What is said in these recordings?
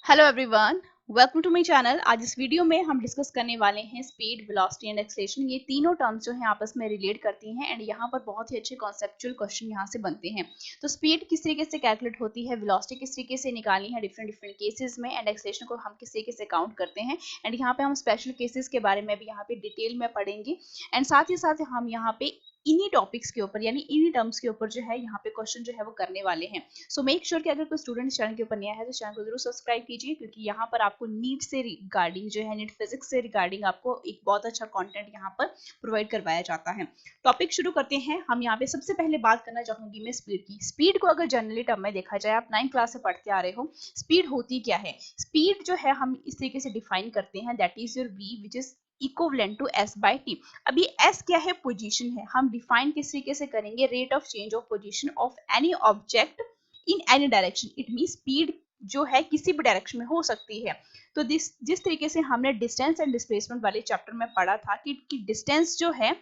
Hello everyone, welcome to my channel. आज इस video में हम डिस्कस करने वाले हैं स्पीड, वेलोसिटी एंड एक्सेलरेशन। ये तीनों टर्म्स जो हैं आपस में रिलेट करती हैं एंड यहाँ पर बहुत ही अच्छे कॉन्सेप्चुअल क्वेश्चन यहाँ से बनते हैं। तो स्पीड किस तरीके से कैलकुलेट होती है, वेलोसिटी किस तरीके से निकालनी है डिफरेंट डिफरेंट केसेस में, एंड एक्सेलरेशन को हम किस तरीके से काउंट करते हैं। एंड यहाँ पे हम स्पेशल केसेस के बारे में भी यहाँ पे डिटेल में पढ़ेंगे। एंड साथ ही साथ हम यहाँ पे इन्हीं टॉपिक्स के ऊपर यानी इन्हीं टर्म्स के ऊपर जो है यहाँ पे क्वेश्चन जो है वो करने वाले हैं। सो मेक श्योर कि अगर कोई स्टूडेंट चैनल के ऊपर नया है तो चैनल को जरूर सब्सक्राइब कीजिए, क्योंकि यहाँ पर आपको नीट से रिगार्डिंग जो है, नीट फिजिक्स से रिगार्डिंग आपको एक बहुत अच्छा कंटेंट यहाँ पर प्रोवाइड करवाया जाता है। टॉपिक शुरू करते हैं। हम यहाँ पे सबसे पहले बात करना चाहूंगी मैं स्पीड की। स्पीड को अगर जनरली टर्म में देखा जाए, आप 9th क्लास से पढ़ते आ रहे हो, स्पीड होती क्या है। स्पीड जो है हम इस तरीके से डिफाइन करते हैं, that is your v which is equivalent to s by t। अब ये s क्या है, पोजीशन है। हम डिफाइन किस तरीके से करेंगे, rate of change of position of any object in any direction. It mean speed जो है किसी भी डायरेक्शन में हो सकती है। तो जिस तरीके से हमने डिस्टेंस एंड डिस्प्लेसमेंट वाले चैप्टर में पढ़ा था कि डिस्टेंस जो है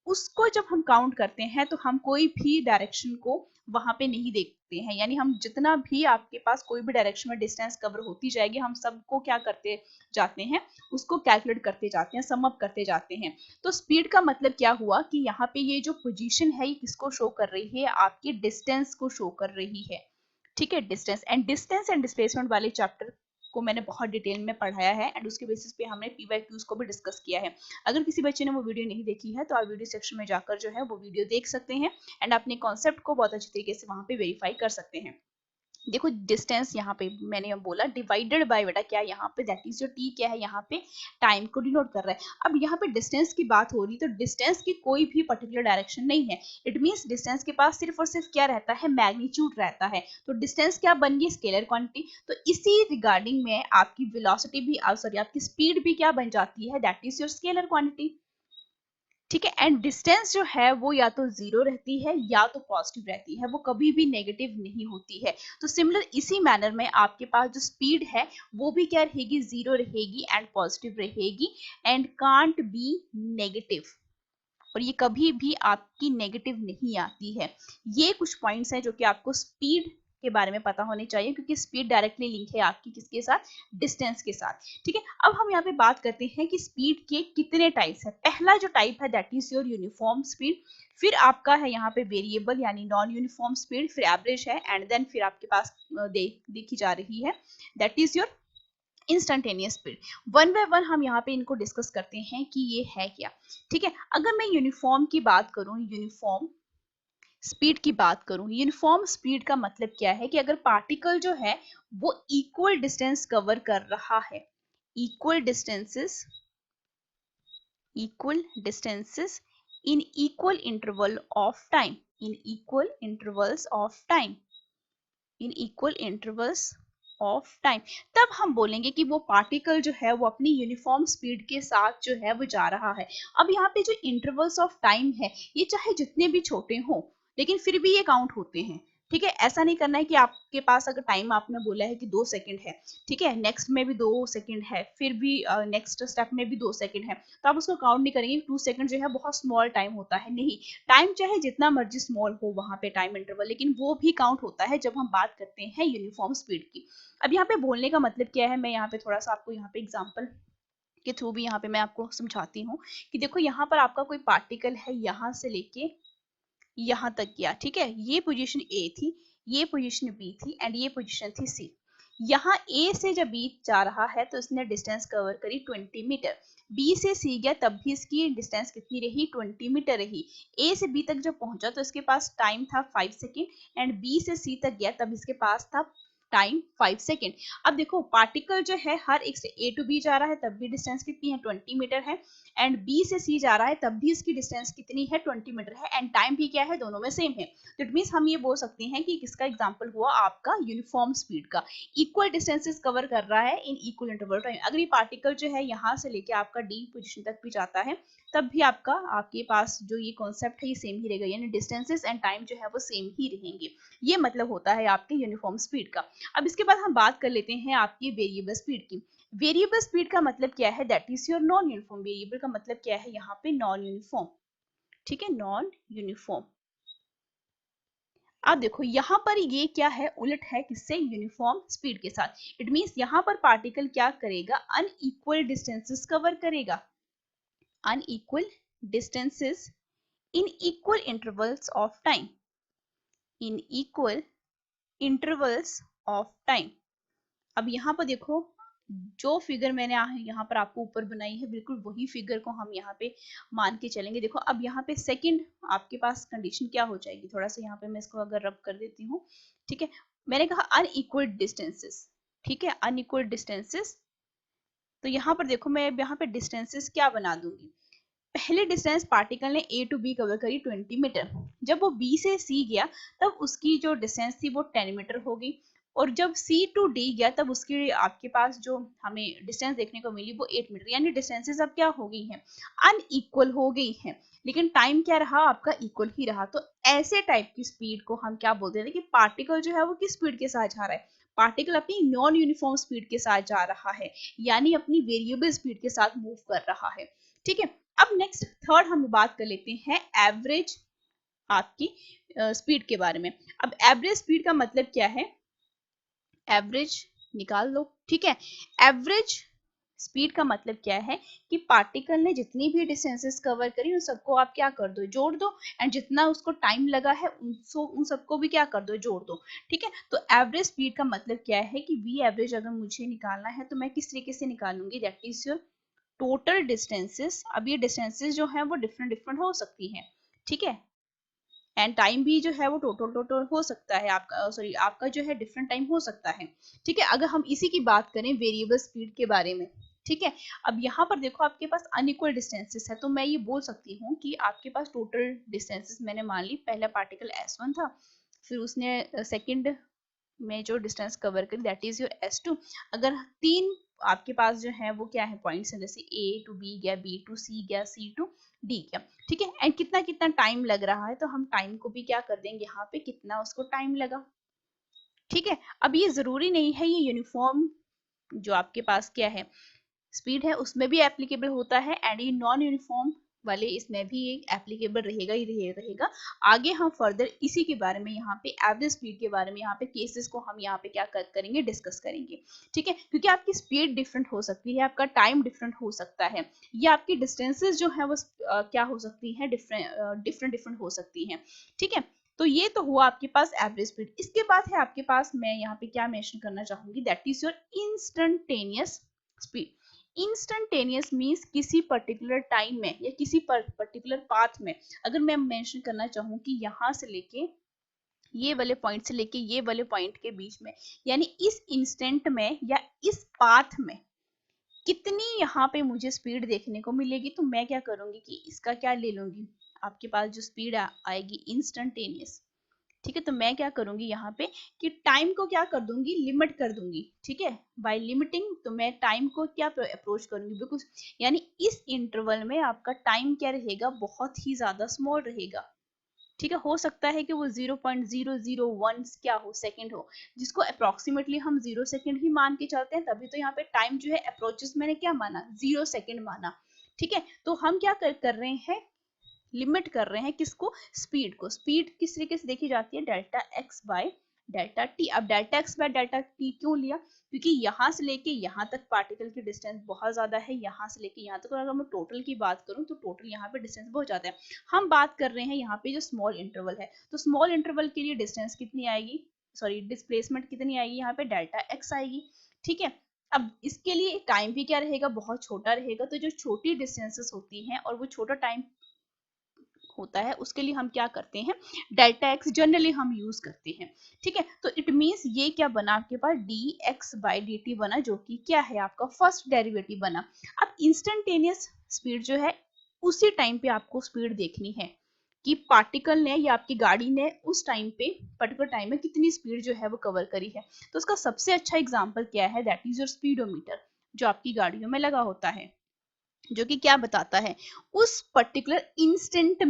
उसको जब हम काउंट करते हैं तो हम कोई भी डायरेक्शन को वहां पे नहीं देखते हैं, यानी हम जितना भी आपके पास कोई भी डायरेक्शन में डिस्टेंस कवर होती जाएगी, हम सबको क्या करते जाते हैं, उसको कैलकुलेट करते जाते हैं, सम अप करते जाते हैं। तो स्पीड का मतलब क्या हुआ कि यहाँ पे ये जो पोजीशन है ये किसको शो कर रही है, आपकी डिस्टेंस को शो कर रही है। ठीक है, डिस्टेंस एंड डिस्प्लेसमेंट वाले चैप्टर को मैंने बहुत डिटेल में पढ़ाया है एंड उसके बेसिस पे हमने पीवाईक्यूज को भी डिस्कस किया है। अगर किसी बच्चे ने वो वीडियो नहीं देखी है तो आप वीडियो सेक्शन में जाकर जो है वो वीडियो देख सकते हैं एंड अपने कॉन्सेप्ट को बहुत अच्छी तरीके से वहां पे वेरीफाई कर सकते हैं। देखो डिस्टेंस यहाँ पे मैंने बोला डिवाइडेड बाय बेटा क्या यहाँ पे, दैट इज जो टी क्या है यहाँ पे, टाइम को डिनोट कर रहा है। अब यहाँ पे डिस्टेंस की बात हो रही तो डिस्टेंस की कोई भी पर्टिकुलर डायरेक्शन नहीं है। इट मींस डिस्टेंस के पास सिर्फ और सिर्फ क्या रहता है, मैग्नीट्यूड रहता है। तो डिस्टेंस क्या बन गई, स्केलर क्वांटिटी। तो इसी रिगार्डिंग में आपकी वेलोसिटी भी सॉरी आपकी स्पीड भी क्या बन जाती है, that is your scalar quantity. ठीक है, एंड डिस्टेंस जो है वो या तो जीरो रहती है या तो पॉजिटिव रहती है, वो कभी भी नेगेटिव नहीं होती है। तो सिमिलर इसी मैनर में आपके पास जो स्पीड है वो भी क्या रहेगी, जीरो रहेगी एंड पॉजिटिव रहेगी एंड कांट बी नेगेटिव। और ये कभी भी आपकी नेगेटिव नहीं आती है। ये कुछ पॉइंट्स हैं जो कि आपको स्पीड के बारे में पता होने चाहिए, क्योंकि स्पीड डायरेक्टली लिंक है आपकी किसके साथ, डिस्टेंस के साथ। ठीक है, अब हम यहाँ पे बात करते हैं कि स्पीड के कितने टाइप्स है। पहला जो टाइप है that is your uniform speed, फिर आपका है यहाँ पे वेरिएबल यानी नॉन यूनिफॉर्म स्पीड, फिर एवरेज है एंड देन फिर आपके पास देखी जा रही है that is your instantaneous speed. One by one हम यहाँ पे इनको डिस्कस करते हैं कि ये है क्या। ठीक है, अगर मैं यूनिफॉर्म की बात करूं, यूनिफॉर्म स्पीड की बात करूं, यूनिफॉर्म स्पीड का मतलब क्या है कि अगर पार्टिकल जो है वो इक्वल डिस्टेंस कवर कर रहा है, equal distances in equal interval of time, in equal intervals of time, in equal intervals of time, तब हम बोलेंगे कि वो पार्टिकल जो है वो अपनी यूनिफॉर्म स्पीड के साथ जो है वो जा रहा है। अब यहाँ पे जो इंटरवल्स ऑफ टाइम है ये चाहे जितने भी छोटे हों लेकिन फिर भी ये काउंट होते हैं। ठीक है, ऐसा नहीं करना है कि आपके पास अगर टाइम आपने बोला है कि 2 सेकंड है, ठीक है, नेक्स्ट में भी 2 सेकंड है, फिर भी नेक्स्ट स्टेप में भी 2 सेकंड है, तो आप उसको काउंट नहीं करेंगे। 2 सेकंड जो है बहुत स्मॉल टाइम होता है, नहीं, टाइम चाहे जितना मर्जी स्मॉल हो वहां पे टाइम इंटरवल, लेकिन वो भी काउंट होता है जब हम बात करते हैं यूनिफॉर्म स्पीड की। अब यहाँ पे बोलने का मतलब क्या है, मैं यहाँ पे थोड़ा सा आपको यहाँ पे एग्जाम्पल के थ्रू भी यहाँ पे मैं आपको समझाती हूँ कि देखो यहाँ पर आपका कोई पार्टिकल है यहाँ से लेके यहाँ तक गया। ठीक है, ये पोजीशन ए थी, ये पोजीशन बी थी एंड ये पोजीशन थी सी। यहाँ ए से जब बी जा रहा है तो इसने डिस्टेंस कवर करी 20 मीटर। बी से सी गया तब भी इसकी डिस्टेंस कितनी रही, 20 मीटर रही। ए से बी तक जब पहुंचा तो इसके पास टाइम था 5 सेकेंड एंड बी से सी तक गया तब इसके पास था टाइम 5 सेकेंड। अब देखो पार्टिकल जो है हर एक से ए टू बी जा रहा है तब भी डिस्टेंस कितनी है, 20 मीटर है, एंड बी से सी जा रहा है तब भी इसकी डिस्टेंस कितनी है, 20 मीटर है, एंड टाइम भी क्या है, दोनों में सेम है। तो इट मींस हम ये बोल सकते हैं कि किसका एग्जांपल हुआ, आपका यूनिफॉर्म स्पीड का। इक्वल डिस्टेंसेस कवर कर रहा है इन इक्वल इंटरवल टाइम। अगर ये पार्टिकल जो है यहाँ से लेके आपका डी पोजीशन तक भी जाता है तब भी आपके पास जो ये कॉन्सेप्ट है ये सेम ही रहेगा, यानी डिस्टेंसेस एंड टाइम जो है वो सेम ही रहेंगे। ये मतलब होता है आपके यूनिफॉर्म स्पीड का। अब इसके बाद हम बात कर लेते हैं आपकी वेरिएबल स्पीड की। वेरिएबल स्पीड का मतलब क्या है, that is your non uniform. Variable का मतलब क्या है यहाँ पे, नॉन यूनिफॉर्म। ठीक है, नॉन यूनिफॉर्म। आप देखो यहाँ पर ये क्या है, उलट है किससे, यूनिफॉर्म स्पीड के साथ। इट मीन्स यहाँ पर पार्टिकल क्या करेगा, अनइक्वल डिस्टेंसेस कवर करेगा, unequal distances in equal intervals of time, in equal intervals of time. अब यहाँ पर देखो जो फिगर मैंने यहाँ पर आपको ऊपर बनाई है, बिल्कुल वही फिगर को हम यहाँ पे मान के चलेंगे। देखो अब यहाँ पे सेकंड आपके पास कंडीशन क्या हो जाएगी, थोड़ा सा यहाँ पे मैं इसको अगर रब कर देती हूँ, ठीक है। मैंने कहा अनइक्वल डिस्टेंसेस, ठीक है, अनइक्वल डिस्टेंसेस। तो यहाँ पर देखो मैं यहाँ पे डिस्टेंसेस क्या बना दूंगी, पहले डिस्टेंस पार्टिकल ने ए टू बी कवर करी 20 मीटर, जब वो बी से सी गया तब उसकी जो डिस्टेंस थी वो 10 मीटर हो गई, और जब सी टू डी गया तब उसकी आपके पास जो हमें डिस्टेंस देखने को मिली वो 8 मीटर, यानी डिस्टेंसेस अब क्या हो गई हैं, अनइक्वल हो गई हैं, लेकिन टाइम क्या रहा आपका, इक्वल ही रहा। तो ऐसे टाइप की स्पीड को हम क्या बोलते हैं कि पार्टिकल जो है वो किस स्पीड के साथ जा रहा है, पार्टिकल अपनी नॉन यूनिफॉर्म स्पीड के साथ जा रहा है, यानी अपनी वेरिएबल स्पीड के साथ मूव कर रहा है, ठीक है। अब नेक्स्ट थर्ड हम बात कर लेते हैं एवरेज आपकी स्पीड के बारे में। अब एवरेज स्पीड का मतलब क्या है, एवरेज निकाल लो, ठीक है। एवरेज स्पीड का मतलब क्या है कि पार्टिकल ने जितनी भी डिस्टेंसेस कवर करी उन सबको आप क्या कर दो, जोड़ दो, एंड जितना उसको टाइम लगा है उन सबको भी क्या कर दो, जोड़ दो, ठीक है। तो एवरेज स्पीड का मतलब क्या है कि वी एवरेज अगर मुझे निकालना है तो मैं किस तरीके से निकालूंगी, that is your total distances. अब ये डिस्टेंसेस जो है वो डिफरेंट डिफरेंट हो सकती है, ठीक है, एंड टाइम भी जो है वो टोटल टोटल हो सकता है आपका, सॉरी आपका जो है डिफरेंट टाइम हो सकता है, ठीक है। अगर हम इसी की बात करें वेरिएबल स्पीड के बारे में, ठीक है। अब यहाँ पर देखो आपके पास अनइक्वल डिस्टेंसेस है, तो मैं ये बोल सकती हूँ कि आपके पास टोटल डिस्टेंसेस मैंने मान ली, पहला पार्टिकल S1 था, फिर उसने सेकंड में जो डिस्टेंस कवर करी दैट इज योर S2। अगर तीन आपके पास जो है वो क्या है पॉइंट्स हैं, जैसे A टू B गया, B टू C गया, C टू D गया, ठीक है, एंड कितना कितना टाइम लग रहा है, तो हम टाइम को भी क्या कर देंगे यहाँ पे, कितना उसको टाइम लगा, ठीक है। अब ये जरूरी नहीं है ये यूनिफॉर्म जो आपके पास क्या है स्पीड है उसमें भी एप्लीकेबल होता है, एंड ये नॉन यूनिफॉर्म वाले इसमें भी एप्लीकेबल रहेगा ही रहेगा। आगे हम फर्दर इसी के बारे में यहाँ पे एवरेज स्पीड के बारे में यहाँ पे केसेस को हम यहाँ पे क्या करेंगे, डिस्कस करेंगे, ठीक है। क्योंकि आपकी स्पीड डिफरेंट हो सकती है, आपका टाइम डिफरेंट हो सकता है, या आपकी डिस्टेंसेस जो है वो क्या हो सकती है, डिफरेंट डिफरेंट हो सकती है, ठीक है। तो ये तो हुआ आपके पास एवरेज स्पीड। इसके बाद है आपके पास, मैं यहाँ पे क्या मेंशन करना चाहूंगी, that is your instantaneous speed. Instantaneous means किसी पर्टिकुलर टाइम में या किसी पर्टिकुलर पाथ में, अगर मैं मेंशन करना चाहूँ कि यहाँ से लेके ये वाले पॉइंट से लेके ये वाले पॉइंट के बीच में, यानी इस इंस्टेंट में या इस पाथ में कितनी यहाँ पे मुझे स्पीड देखने को मिलेगी, तो मैं क्या करूंगी कि इसका क्या ले लूंगी, आपके पास जो स्पीड आएगी इंस्टेंटेनियस, ठीक है। तो मैं क्या करूंगी यहाँ पे कि टाइम को क्या कर दूंगी, लिमिट कर दूंगी, ठीक है। बाय लिमिटिंग तो मैं टाइम को क्या अप्रोच करूंगी, बिकॉज यानी इस इंटरवल में आपका टाइम क्या रहेगा, बहुत ही ज्यादा स्मॉल रहेगा, ठीक है। हो सकता है कि वो 0.001 क्या हो, सेकंड हो, जिसको अप्रोक्सीमेटली हम 0 सेकंड ही मान के चलते हैं, तभी तो यहाँ पे टाइम जो है अप्रोचेस मैंने क्या माना, 0 सेकंड माना, ठीक है। तो हम क्या कर रहे हैं, लिमिट कर रहे हैं किसको, स्पीड को। स्पीड किस तरीके से देखी जाती है, delta X by delta T. अब delta X by delta T क्यों लिया, क्योंकि यहाँ से लेके यहाँ तक पार्टिकल की डिस्टेंस बहुत ज्यादा है, यहाँ से लेके यहाँ तक, और अगर मैं टोटल की बात करूँ तो टोटल यहाँ पे डिस्टेंस बहुत ज्यादा है। हम बात कर रहे हैं यहाँ पे जो स्मॉल इंटरवल है, तो स्मॉल इंटरवल के लिए डिस्टेंस कितनी आएगी, सॉरी डिस्प्लेसमेंट कितनी आएगी, यहाँ पे डेल्टा एक्स आएगी, ठीक है। अब इसके लिए टाइम भी क्या रहेगा, बहुत छोटा रहेगा। तो जो छोटी डिस्टेंसेस होती हैं और वो छोटा टाइम होता है उसके लिए हम क्या करते हैं, डेल्टा एक्स जनरली हम यूज करते हैं, ठीक है। तो इट मींस ये क्या बना आपके पास, D X by D T बना, जो कि क्या है आपका फर्स्ट डेरिवेटिव बना। अब इंस्टेंटेनियस स्पीड जो है उसी टाइम पे आपको स्पीड देखनी है कि पार्टिकल ने या आपकी गाड़ी ने उस टाइम पे पर्टिकुलर टाइम में कितनी स्पीड जो है वो कवर करी है। तो उसका सबसे अच्छा एग्जाम्पल क्या है, दैट इज योर स्पीडोमीटर, जो आपकी गाड़ियों में लगा होता है, जो कि क्या बताता है उस पर्टिकुलर इंस्टेंट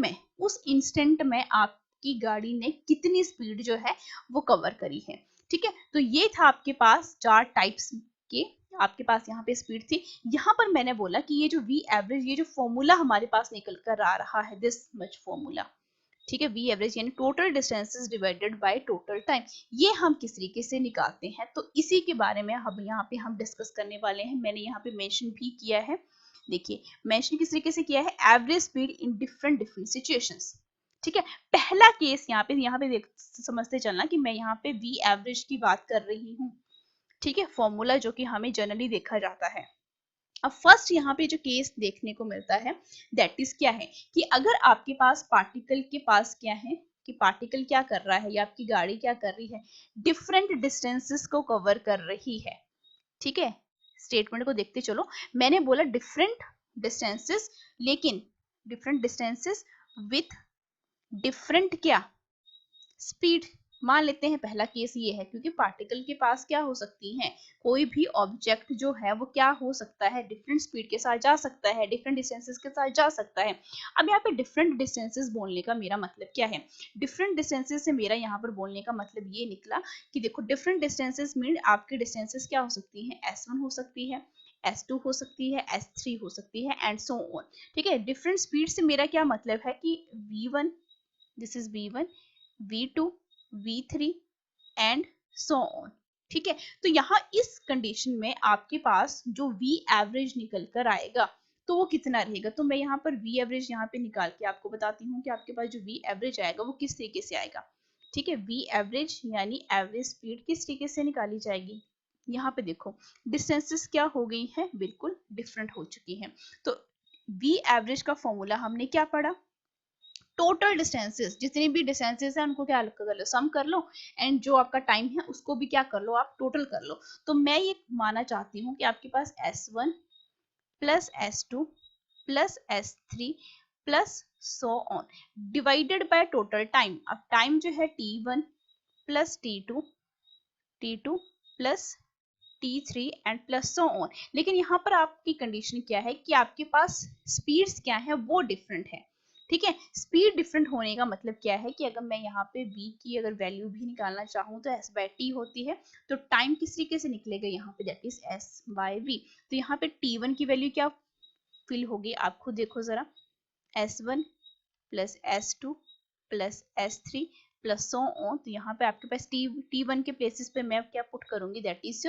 में आपकी गाड़ी ने कितनी स्पीड जो है वो कवर करी है, ठीक है। तो ये था आपके पास चार टाइप्स के आपके पास यहाँ पे स्पीड थी। यहाँ पर मैंने बोला कि ये जो वी एवरेज, ये जो फॉर्मूला हमारे पास निकल कर आ रहा है, दिस मच फॉर्मूला, ठीक है, वी एवरेज यानी total distances divided by total time. ये हम किस तरीके से निकालते हैं, तो इसी के बारे में हम यहाँ पे डिस्कस करने वाले हैं। मैंने यहाँ पे मेंशन भी किया है, देखिए मेंशन किस तरीके से किया है, average speed in different different situations. ठीक है, पहला केस यहाँ पे देख समझते चलना कि मैं यहाँ पे वी एवरेज की बात कर रही हूँ। ठीक है, फॉर्मूला जो कि हमें जनरली देखा जाता है। अब फर्स्ट यहाँ पे जो केस देखने को मिलता है दैट इज क्या है कि अगर आपके पास पार्टिकल के पास क्या है कि पार्टिकल क्या कर रहा है या आपकी गाड़ी क्या कर रही है, डिफरेंट डिस्टेंसेस को कवर कर रही है। ठीक है, स्टेटमेंट को देखते चलो, मैंने बोला डिफरेंट डिस्टेंसेस, लेकिन डिफरेंट डिस्टेंसेस विथ डिफरेंट क्या स्पीड। मान लेते हैं पहला केस ये है क्योंकि पार्टिकल के पास क्या हो सकती है, कोई भी ऑब्जेक्ट जो है वो क्या हो सकता है, डिफरेंट स्पीड के साथ जा सकता है, डिफरेंट डिस्टेंसेस के साथ जा सकता है। अब यहाँ पे डिफरेंट डिस्टेंसेस बोलने का मेरा मतलब क्या है, डिफरेंट डिस्टेंसेस से मेरा यहाँ पर बोलने का मतलब ये निकला कि देखो डिफरेंट डिस्टेंसेस मीन आपकी डिस्टेंसेस क्या हो सकती है, S1 हो सकती है, S2 हो सकती है, S3 हो सकती है एंड सो ऑन। ठीक है, डिफरेंट स्पीड से मेरा क्या मतलब है कि V1, this is V1, V2, V3 and so on. ठीक है, तो यहाँ इस कंडीशन में आपके पास जो V एवरेज निकल कर आएगा तो वो कितना रहेगा, तो मैं यहाँ पर V एवरेज यहाँ पे निकाल के आपको बताती हूँ कि आपके पास जो V एवरेज आएगा वो किस तरीके से आएगा। ठीक है, V एवरेज यानी एवरेज स्पीड किस तरीके से निकाली जाएगी, यहाँ पे देखो डिस्टेंसेस क्या हो गई है, बिल्कुल डिफरेंट हो चुकी है। तो V एवरेज का फॉर्मूला हमने क्या पढ़ा, टोटल डिस्टेंसेस, जितनी भी डिस्टेंसेस है उनको क्या कर लो, सम कर लो, एंड जो आपका टाइम है उसको भी क्या कर लो, आप टोटल कर लो। तो मैं ये माना चाहती हूँ कि आपके पास S1 plus S2 plus S3 plus so on divided by total time. अब टाइम जो है T1 plus T2 plus T3 and plus so on. लेकिन यहाँ पर आपकी कंडीशन क्या है कि आपके पास स्पीड्स क्या है, वो डिफरेंट है। ठीक है, स्पीड डिफरेंट होने का मतलब क्या है कि अगर मैं यहाँ पे v की अगर वैल्यू भी निकालना चाहूँ तो s बाय टी होती है, तो टाइम किस तरीके से निकलेगा यहाँ पे, that is s by v। तो यहाँ पे t1 की वैल्यू क्या फिल होगी, आप खुद देखो जरा, s1 plus S2 plus S3 plus so on. तो यहाँ पे आपके पास T1 के प्लेसेस पे मैं क्या पुट करूंगी, दैट इज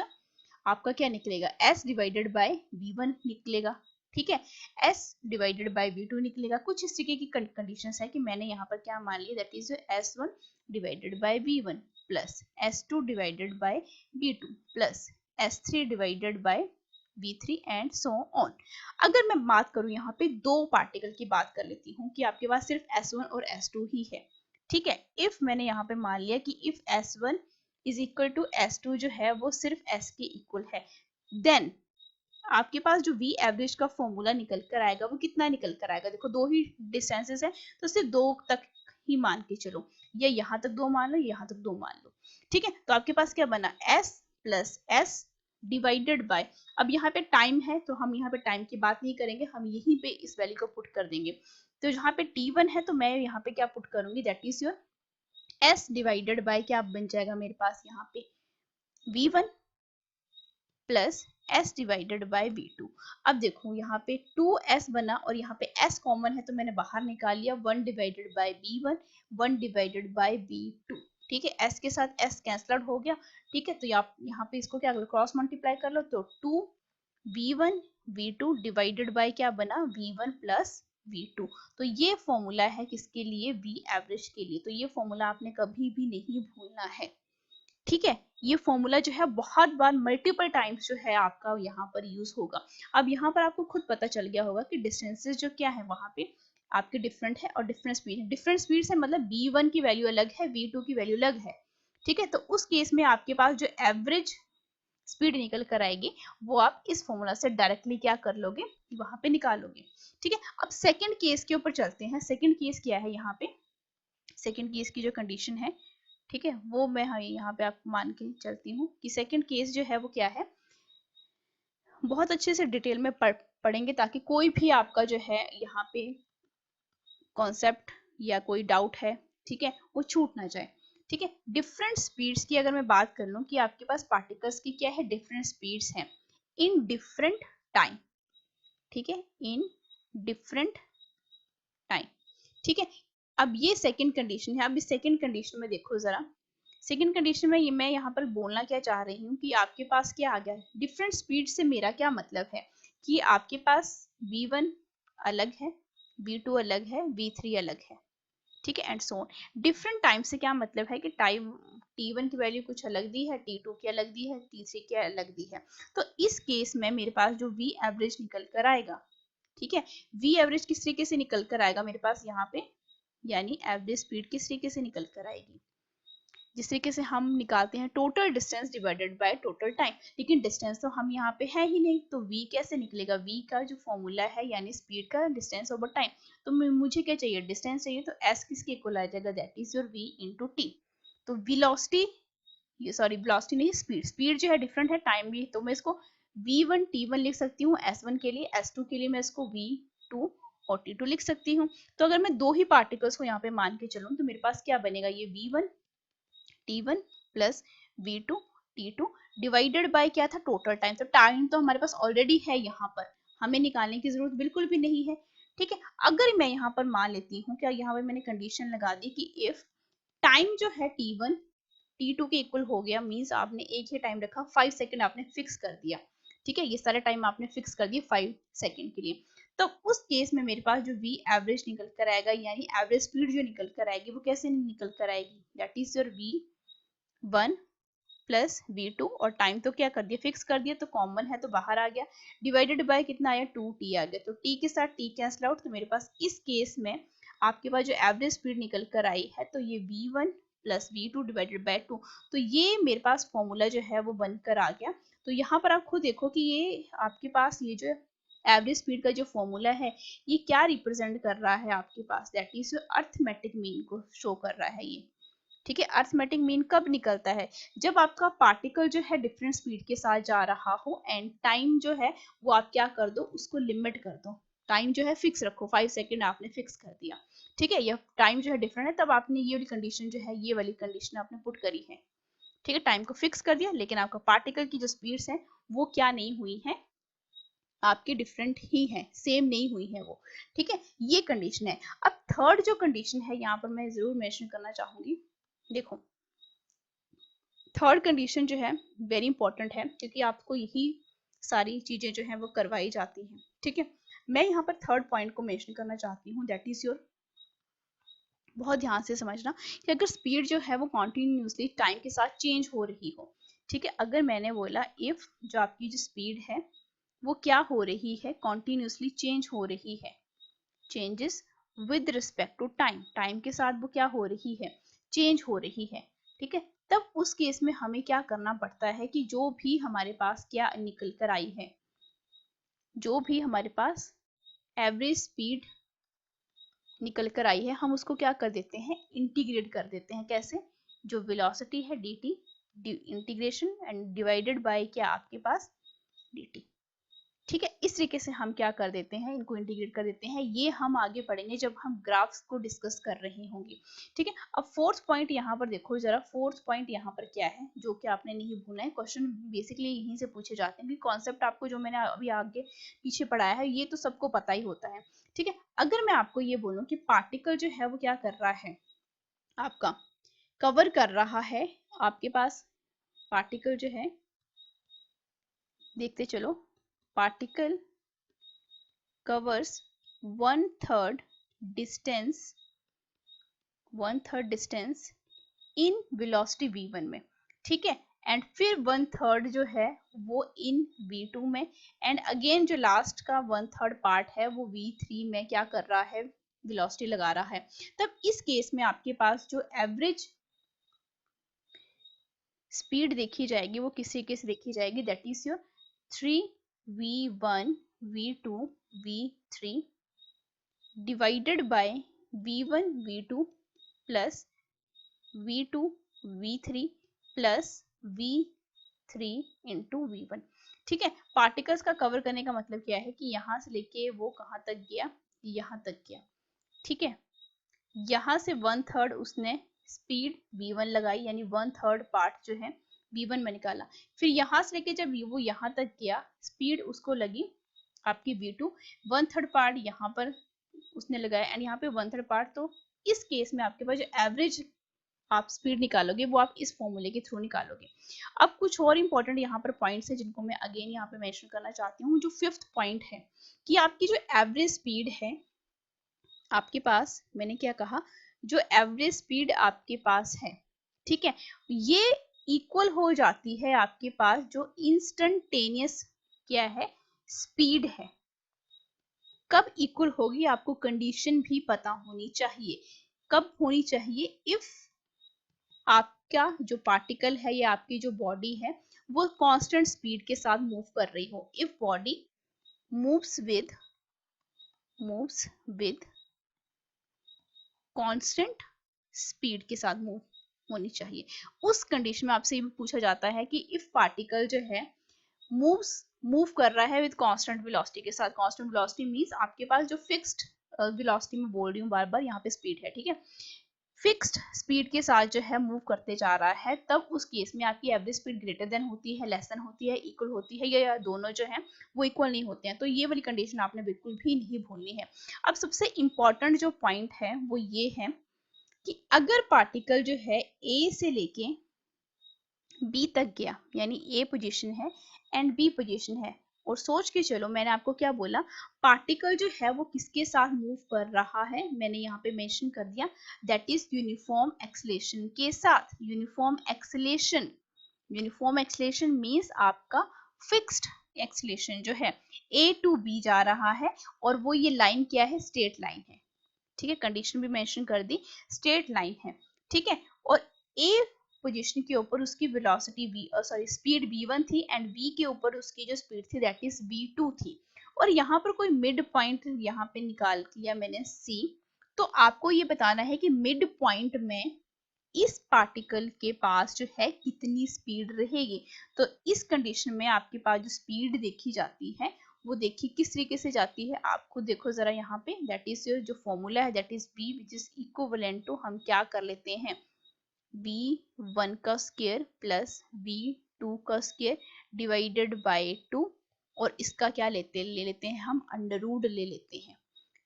आपका क्या निकलेगा, S डिवाइडेड बाय V1 निकलेगा। ठीक है, S डिवाइडेड बाय V2 निकलेगा। कुछ इस तरीके की कंडीशंस है कि मैंने यहाँ पर क्या मान लिया, that is S1 divided by V1 plus S2 divided by V2 plus S3 divided by V3 and so on. अगर मैं बात करूं यहाँ पे दो पार्टिकल की बात कर लेती हूँ कि आपके पास सिर्फ S1 और S2 ही है। ठीक है, इफ मैंने यहाँ पे मान लिया कि if S1 is equal to S2 जो है वो सिर्फ S के इक्वल है, देन आपके पास जो V एवरेज का फॉर्मूला निकल कर आएगा वो कितना निकल कर आएगा, देखो दो ही डिस्टेंसेस है तो सिर्फ दो तक ही मान के चलो, या यहाँ तक दो मान लो, यहाँ तक दो मान लो। ठीक है, तो आपके पास क्या बना, S plus S divided by, अब यहाँ पे टाइम है तो हम यहाँ पे टाइम की बात नहीं करेंगे, हम यहीं पे इस वैल्यू को पुट कर देंगे। तो यहाँ पे T1 है तो मैं यहाँ पे क्या पुट करूंगी, that is your S divided by क्या बन जाएगा मेरे पास यहाँ पे V1 plus S divided by V2। अब देखो यहाँ पे 2S बना और यहाँ पे S कॉमन है तो मैंने बाहर निकाल लिया 1 divided bye V1, 1 divided bye V2। ठीक है, S के साथ S कैंसल आउट हो गया। ठीक है, तो आप यहाँ पे इसको क्या करो, क्रॉस मल्टीप्लाई कर लो, तो 2V1 V2 डिवाइडेड बाय क्या बना, V1 प्लस V2। तो ये फॉर्मूला है किसके लिए, V एवरेज के लिए। तो ये फॉर्मूला आपने कभी भी नहीं भूलना है। ठीक है, ये फॉर्मूला जो है बहुत बार मल्टीपल टाइम्स जो है आपका यहाँ पर यूज होगा। अब यहाँ पर आपको खुद पता चल गया होगा कि डिस्टेंसेस जो क्या है वहां पे आपके डिफरेंट है और डिफरेंट स्पीड है। डिफरेंट स्पीड से मतलब V1 की वैल्यू अलग है, V2 की वैल्यू अलग है। ठीक है, तो उस केस में आपके पास जो एवरेज स्पीड निकल कर आएगी वो आप इस फॉर्मूला से डायरेक्टली क्या कर लोगे, वहां पे निकालोगे। ठीक है, अब सेकंड केस के ऊपर चलते हैं। सेकंड केस क्या है, यहाँ पे सेकंड केस की जो कंडीशन है, ठीक है, वो मैं यहाँ पे आपको मान के चलती हूँ कि सेकंड केस जो है वो क्या है, बहुत अच्छे से डिटेल में पढ़ेंगे ताकि कोई भी आपका जो है यहाँ पे कॉन्सेप्ट या कोई डाउट है, ठीक है, वो छूट ना जाए। ठीक है, डिफरेंट स्पीड्स की अगर मैं बात कर लूँ कि आपके पास पार्टिकल्स की क्या है, डिफरेंट स्पीड्स हैं इन डिफरेंट टाइम। ठीक है, इन डिफरेंट टाइम। ठीक है, अब ये सेकंड कंडीशन है। अब इस सेकंड कंडीशन में देखो जरा, सेकंड कंडीशन में ये मैं यहाँ पर बोलना क्या चाह रही हूँ कि आपके पास क्या आ गया, डिफरेंट स्पीड से मेरा क्या मतलब है कि आपके पास v1 अलग है, v2 अलग है, v3 अलग है, ठीक है, and so on. Different time से क्या मतलब है कि टाइम t1 की वैल्यू कुछ अलग दी है, t2 की अलग दी है, t3 की अलग दी है। तो इस केस में मेरे पास जो v एवरेज निकल कर आएगा, ठीक है, v एवरेज किस तरीके से निकल कर आएगा मेरे पास यहाँ पे, यानी एवरेज स्पीड किस तरीके से निकल कर आएगी, जिस तरीके से हम निकालते हैं total distance divided by total time, लेकिन डिस्टेंस तो हम यहाँ पे है ही नहीं, तो v कैसे निकलेगा, v का जो फॉर्मूला है यानी स्पीड का डिस्टेंस ओवर टाइम, तो मुझे क्या चाहिए, डिस्टेंस चाहिए, तो s किसके इक्वल आ जाएगा, that is your v into T. तो वेलोसिटी, ये सॉरी वेलोसिटी नहीं, स्पीड, स्पीड जो है डिफरेंट है, टाइम भी, तो मैं इसको v1 t1 लिख सकती हूँ s1 के लिए, s2 के लिए मैं इसको v2 और t2 लिख सकती हूँ। तो अगर मैं दो ही पार्टिकल्स को यहाँ पे मान के चलूँ तो मेरे पास क्या बनेगा, ये v1 t1 plus v2 t2 divided by क्या था, टोटल टाइम। तो टाइम तो हमारे पास ऑलरेडी है, यहाँ पर हमें निकालने की जरूरत बिल्कुल भी नहीं है, ठीक है। अगर मैं यहाँ पर मान लेती हूँ, क्या यहाँ पर मैंने कंडीशन लगा दी कि इफ टाइम जो है t1 t2 के इक्वल हो गया, मींस आपने एक ही टाइम रखा, 5 सेकंड आपने फिक्स कर दिया, ठीक है, ये सारे टाइम आपने फिक्स कर दिए 5 सेकंड के लिए। तो उस केस में मेरे पास जो v एवरेज निकल कर आएगा, यानी एवरेज स्पीड जो निकल कर आएगी, वो कैसे निकल कर आएगी, that is your v1 plus v2, और टाइम तो क्या कर दिया, फिक्स कर दिया, तो कॉमन है तो बाहर आ गया, डिवाइडेड बाय कितना आया, 2t आ गया, तो t के साथ t कैंसिल आउट, तो मेरे पास इस केस में आपके पास जो एवरेज स्पीड निकल कर आई है, तो ये v1 plus v2 divided by 2, तो ये मेरे पास फॉर्मूला जो है वो बनकर आ गया। तो यहाँ पर आप खुद देखो कि ये आपके पास ये जो एवरेज स्पीड का जो फॉर्मूला है, ये क्या रिप्रेजेंट कर रहा है आपके पास, दैट इज अर्थमेटिक मीन को शो कर रहा है ये, ठीक है। अर्थमेटिक मीन कब निकलता है, जब आपका पार्टिकल जो है डिफरेंट स्पीड के साथ जा रहा हो, एंड टाइम जो है वो आप क्या कर दो, उसको लिमिट कर दो, टाइम जो है फिक्स रखो, 5 सेकंड आपने फिक्स कर दिया, ठीक है, ये टाइम जो है डिफरेंट है, तब आपने ये वाली कंडीशन जो है, ये वाली कंडीशन आपने पुट करी है, ठीक है, टाइम को फिक्स कर दिया, लेकिन आपका पार्टिकल की जो स्पीड्स है वो क्या नहीं हुई है, आपकी डिफरेंट ही है, सेम नहीं हुई है वो, ठीक है, ये कंडीशन है। अब थर्ड जो कंडीशन है यहाँ पर मैं जरूर मेंशन करना चाहूंगी, देखो थर्ड कंडीशन जो है वेरी इंपॉर्टेंट है, क्योंकि आपको यही सारी चीजें जो है वो करवाई जाती हैं, ठीक है। मैं यहाँ पर थर्ड पॉइंट को मेंशन करना चाहती हूँ, दैट इज योर, बहुत ध्यान से समझना कि अगर स्पीड जो है वो कॉन्टिन्यूसली टाइम के साथ चेंज हो रही हो, ठीक है, अगर मैंने बोला इफ जो आपकी जो स्पीड है वो क्या हो रही है, कॉन्टिन्यूसली चेंज हो रही है, changes with respect to time, time के साथ वो क्या हो रही है, चेंज हो रही है, ठीक है, तब उस केस में हमें क्या करना पड़ता है कि जो भी हमारे पास क्या निकल कर आई है, जो भी हमारे पास एवरेज स्पीड निकल कर आई है, हम उसको क्या कर देते हैं, इंटीग्रेट कर देते हैं, कैसे, जो वेलोसिटी है dt integration and divided by क्या आपके पास dt, ठीक है, इस तरीके से हम क्या कर देते हैं, इनको इंटीग्रेट कर देते हैं, ये हम आगे पढ़ेंगे जब हम ग्राफ्स को डिस्कस कर रहे होंगे, ठीक है। अब फोर्थ पॉइंट यहाँ पर देखो जरा, फोर्थ पॉइंट यहाँ पर क्या है जो कि आपने नहीं भूलना है, क्वेश्चन बेसिकली यहीं से पूछे जाते हैं, कि कॉन्सेप्ट आपको जो मैंने अभी आगे पीछे पढ़ाया है ये तो सबको पता ही होता है, ठीक है। अगर मैं आपको ये बोलूं कि पार्टिकल जो है वो क्या कर रहा है, आपका कवर कर रहा है, आपके पास पार्टिकल जो है, देखते चलो, particle covers one third distance in velocity v1 में, ठीक है, एंड फिर 1/3 जो है वो इन v2 में, एंड अगेन जो लास्ट का 1/3 पार्ट है वो v3 में क्या कर रहा है, वेलोसिटी लगा रहा है। तब इस केस में आपके पास जो एवरेज स्पीड देखी जाएगी वो किस तरीके से देखी जाएगी, that is your 3v1 v2 v3 divided by v1 v2 plus v2 v3 plus v3 into v1, ठीक है। पार्टिकल्स का कवर करने का मतलब क्या है कि यहां से लेके वो कहां तक गया, यहां तक गया, ठीक है, यहां से 1/3 उसने स्पीड v1 लगाई, यानी 1/3 पार्ट जो है v1 में निकाला, फिर यहां से लेके जब वो यहां तक गया स्पीड उसको लगी आपकी v2, 1/3 पार्ट यहाँ पर उसने लगाया, एंड यहाँ पे 1/3 पार्ट तो इस केस में आपके पास जो एवरेज आप स्पीड निकालोगे वो आप इस फॉर्मूले के थ्रू निकालोगे। अब कुछ और इंपॉर्टेंट यहाँ पर पॉइंट्स है जिनको मैं अगेन यहाँ पे मेंशन करना चाहती हूँ। जो फिफ्थ पॉइंट है कि आपकी जो एवरेज स्पीड है आपके पास, मैंने क्या कहा, जो एवरेज स्पीड आपके पास है, ठीक है, ये इक्वल हो जाती है आपके पास जो इंस्टेंटेनियस क्या है स्पीड है। कब इक्वल होगी आपको कंडीशन भी पता होनी चाहिए। कब होनी चाहिए? इफ आपका जो पार्टिकल है या आपकी जो बॉडी है वो कांस्टेंट स्पीड के साथ मूव कर रही हो। If body moves with constant speed के साथ मूव होनी चाहिए। उस कंडीशन में आपसे ये भी पूछा जाता है कि इफ पार्टिकल जो है मूव कर रहा है विद कांस्टेंट वेलोसिटी के साथ। कांस्टेंट वेलोसिटी मींस आपके पास जो फिक्स्ड वेलोसिटी में बोल रही हूँ बार बार, यहाँ पे स्पीड है, ठीक है, फिक्स्ड स्पीड के साथ जो है मूव करते जा रहा है, तब उस केस में आपकी एवरेज स्पीड ग्रेटर देन होती है, लेस देन होती है, इक्वल होती है, या दोनों जो है वो इक्वल नहीं होते हैं। तो ये वाली कंडीशन आपने बिल्कुल भी नहीं भूलनी है। अब सबसे इंपॉर्टेंट जो पॉइंट है वो ये है कि अगर पार्टिकल जो है ए से लेके बी तक गया, यानी ए पोजीशन है एंड बी पोजीशन है, और सोच के चलो मैंने आपको क्या बोला, पार्टिकल जो है वो किसके साथ मूव कर रहा है, मैंने यहाँ पे मेंशन कर दिया, दैट इज यूनिफॉर्म एक्सेलेरेशन के साथ। यूनिफॉर्म एक्सेलेरेशन मींस आपका फिक्स्ड एक्सेलेरेशन जो है ए टू बी जा रहा है, और वो ये लाइन क्या है, स्ट्रेट लाइन है, ठीक है, कंडीशन भी मेंशन कर दी, स्ट्रेट लाइन है, ठीक है, और ए पोजीशन के ऊपर उसकी वेलोसिटी स्पीड v1 थी एंड b के ऊपर उसकी जो स्पीड थी दैट इज v2 थी, और यहाँ पर कोई मिड पॉइंट यहाँ पे निकाल लिया मैंने c। तो आपको ये बताना है कि मिड पॉइंट में इस पार्टिकल के पास जो है कितनी स्पीड रहेगी। तो इस कंडीशन में आपके पास जो स्पीड देखी जाती है वो देखिए किस तरीके से जाती है, आपको देखो जरा यहाँ पे, दैट इज जो फॉर्मूला है that is b which is equivalent to, हम क्या कर लेते हैं, b1 का स्क्वायर प्लस b2 का स्क्वायर डिवाइडेड बाय 2, और इसका क्या ले लेते हैं हम, अंडर रूट ले लेते हैं,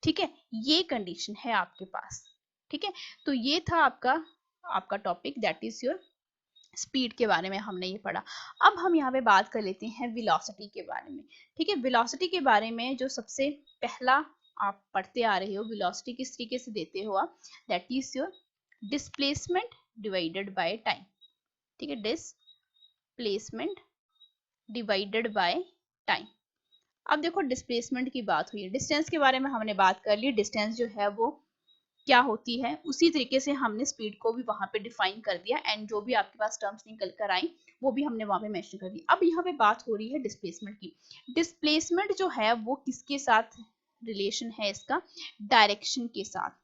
ठीक है, ये कंडीशन है आपके पास, ठीक है। तो ये था आपका topic, that is your speed के बारे में हमने ये पढ़ा। अब हम यहाँ पे बात कर लेते हैं वेलोसिटी के बारे में, ठीक है। वेलोसिटी के बारे में जो सबसे पहला आप पढ़ते आ रहे हो, वेलोसिटी किस तरीके से देते हो आप, that is your displacement divided by time, ठीक है, डिस्प्लेसमेंट डिवाइडेड बाय टाइम। अब देखो डिस्प्लेसमेंट की बात हुई है, डिस्टेंस के बारे में हमने बात कर ली, डिस्टेंस जो है वो क्या होती है, उसी तरीके से हमने स्पीड को भी वहां पे डिफाइन कर दिया, एंड जो भी आपके पास टर्म्स निकल कर आई वो भी हमने वहां पे मेंशन कर दी। अब यहाँ पे बात हो रही है डिस्प्लेसमेंट की। डिस्प्लेसमेंट जो है वो किसके साथ रिलेशन है इसका, डायरेक्शन के साथ,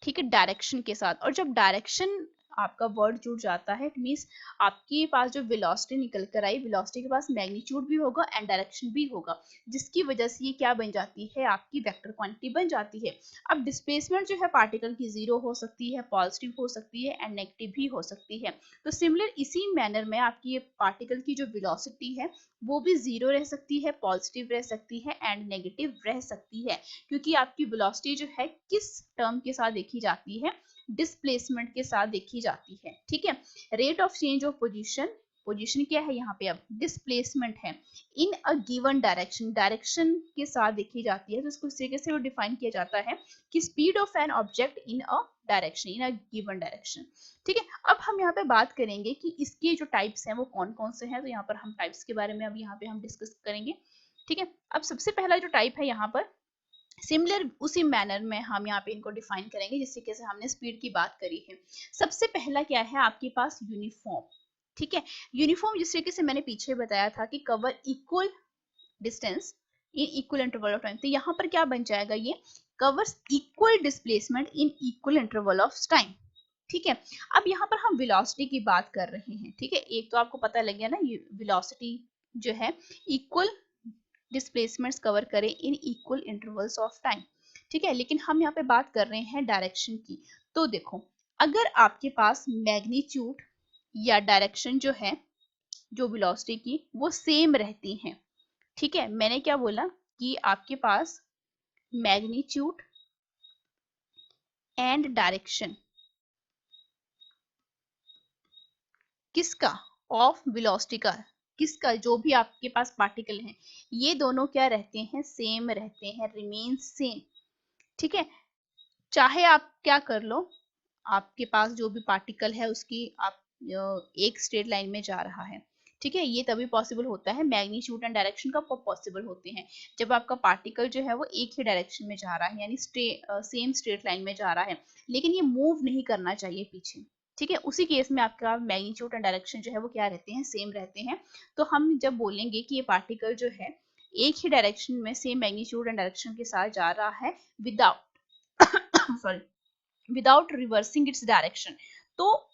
ठीक है, डायरेक्शन के साथ। और जब डायरेक्शन आपका वर्ड जुड़ जाता है, इट मींस आपके पास जो वेलोसिटी निकल कर आई, वेलोसिटी के पास मैग्नीट्यूड भी होगा एंड डायरेक्शन भी होगा, जिसकी वजह से ये क्या बन जाती है, आपकी वेक्टर क्वांटिटी बन जाती है। अब डिस्प्लेसमेंट जो है पार्टिकल की जीरो हो सकती है, पॉजिटिव हो सकती है एंड नेगेटिव भी हो सकती है। तो सिमिलर इसी मैनर में आपकी पार्टिकल की जो वेलोसिटी है वो भी जीरो रह सकती है, पॉजिटिव रह सकती है एंड नेगेटिव रह सकती है, क्योंकि आपकी वेलोसिटी जो है किस टर्म के साथ देखी जाती है, डिस्प्लेसमेंट के साथ देखी जाती है, ठीक है। Rate of change of position क्या है यहाँ पे, अब डिस्प्लेसमेंट है इन अ गिवन डायरेक्शन, डायरेक्शन के साथ देखी जाती है। तो इसको इस तरीके से डिफाइन किया जाता है कि speed of an object in a direction, in a given direction, ठीक है। अब हम यहाँ पे बात करेंगे कि इसके जो टाइप्स हैं वो कौन कौन से हैं, तो यहाँ पर हम टाइप्स के बारे में अब यहाँ पे हम डिस्कस करेंगे, ठीक है। अब सबसे पहला जो टाइप है यहाँ पर, सिमिलर उसी मैनर में हम यहाँ पे इनको डिफाइन करेंगे जिस तरीके से हमने स्पीड की बात करी है। सबसे पहला क्या है आपके पास, यूनिफॉर्म, ठीक है। यूनिफॉर्म जिस तरीके से मैंने पीछे बताया था कि cover equal distance in equal interval of time, तो यहाँ पर क्या बन जाएगा, ये covers equal displacement in equal interval of time, ठीक है। अब यहाँ पर हम वेलोसिटी की बात कर रहे हैं, ठीक है। एक तो आपको पता लग गया ना, वेलोसिटी जो है इक्वल डिस्प्लेसमेंट्स कवर करें in equal intervals of time, ठीक है। लेकिन हम यहाँ पे बात कर रहे हैं डायरेक्शन की। तो देखो, अगर आपके पास मैग्नीट्यूड या डायरेक्शन जो है, जो वेलोसिटी की वो सेम रहती हैं, ठीक है, मैंने क्या बोला कि आपके पास मैग्नीट्यूड एंड डायरेक्शन किसका, ऑफ वेलोसिटी का, किसका, जो भी आपके पास पार्टिकल है, ये दोनों क्या रहते हैं, सेम रहते हैं, रिमेन सेम। ठीक है, चाहे आप क्या कर लो, आपके पास जो भी पार्टिकल है उसकी आप एक स्ट्रेट लाइन में जा रहा है। ठीक है, ये तभी पॉसिबल होता है, मैग्नीट्यूड एंड डायरेक्शन कब पॉसिबल होते हैं, जब आपका पार्टिकल जो है वो एक ही डायरेक्शन में जा रहा है, यानी सेम स्ट्रेट लाइन में जा रहा है, लेकिन ये मूव नहीं करना चाहिए पीछे। ठीक है, उसी केस में आपका मैग्नीट्यूड एंड डायरेक्शन जो है वो क्या रहते हैं, सेम रहते हैं। तो हम जब बोलेंगे कि ये पार्टिकल जो है एक ही डायरेक्शन में सेम मैग्नीट्यूड एंड डायरेक्शन के साथ जा रहा है without sorry without reversing its direction, तो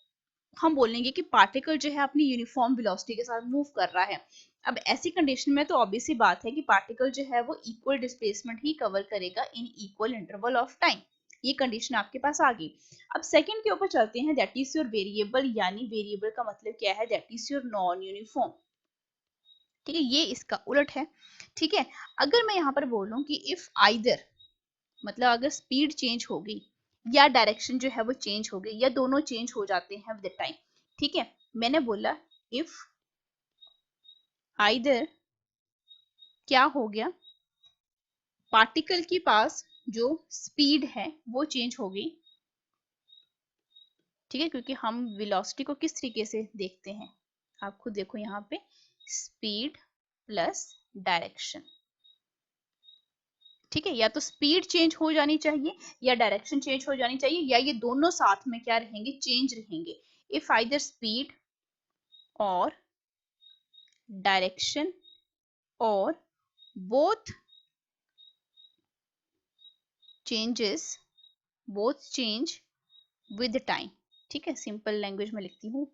हम बोलेंगे कि पार्टिकल जो है अपनी यूनिफॉर्म वेलोसिटी के साथ मूव कर रहा है। अब ऐसी कंडीशन में तो ऑब्वियस सी बात है कि पार्टिकल जो है वो इक्वल डिस्प्लेसमेंट ही कवर करेगा in equal interval of time. ये कंडीशन आपके पास आ गई। अब सेकंड के ऊपर चलते हैं, दैट इज योर वेरिएबल, यानी वेरिएबल का मतलब क्या है, that is your non uniform. ठीक है, ये इसका उलट है। ठीक है, अगर मैं यहाँ पर बोलूं कि इफ आइदर, मतलब अगर स्पीड चेंज हो गई या डायरेक्शन जो है वो चेंज हो गई या दोनों चेंज हो जाते हैं विद टाइम। ठीक है, मैंने बोला इफ आइदर क्या हो गया, पार्टिकल के पास जो स्पीड है वो चेंज हो गई। ठीक है, क्योंकि हम वेलोसिटी को किस तरीके से देखते हैं, आप खुद देखो यहाँ पे, स्पीड प्लस डायरेक्शन। ठीक है, या तो स्पीड चेंज हो जानी चाहिए या डायरेक्शन चेंज हो जानी चाहिए, या ये दोनों साथ में क्या रहेंगे, चेंज रहेंगे। इफ आइदर स्पीड और डायरेक्शन और बोथ चेंज विद टाइम। ठीक है, सिंपल लैंग्वेज में लिखती हूँ,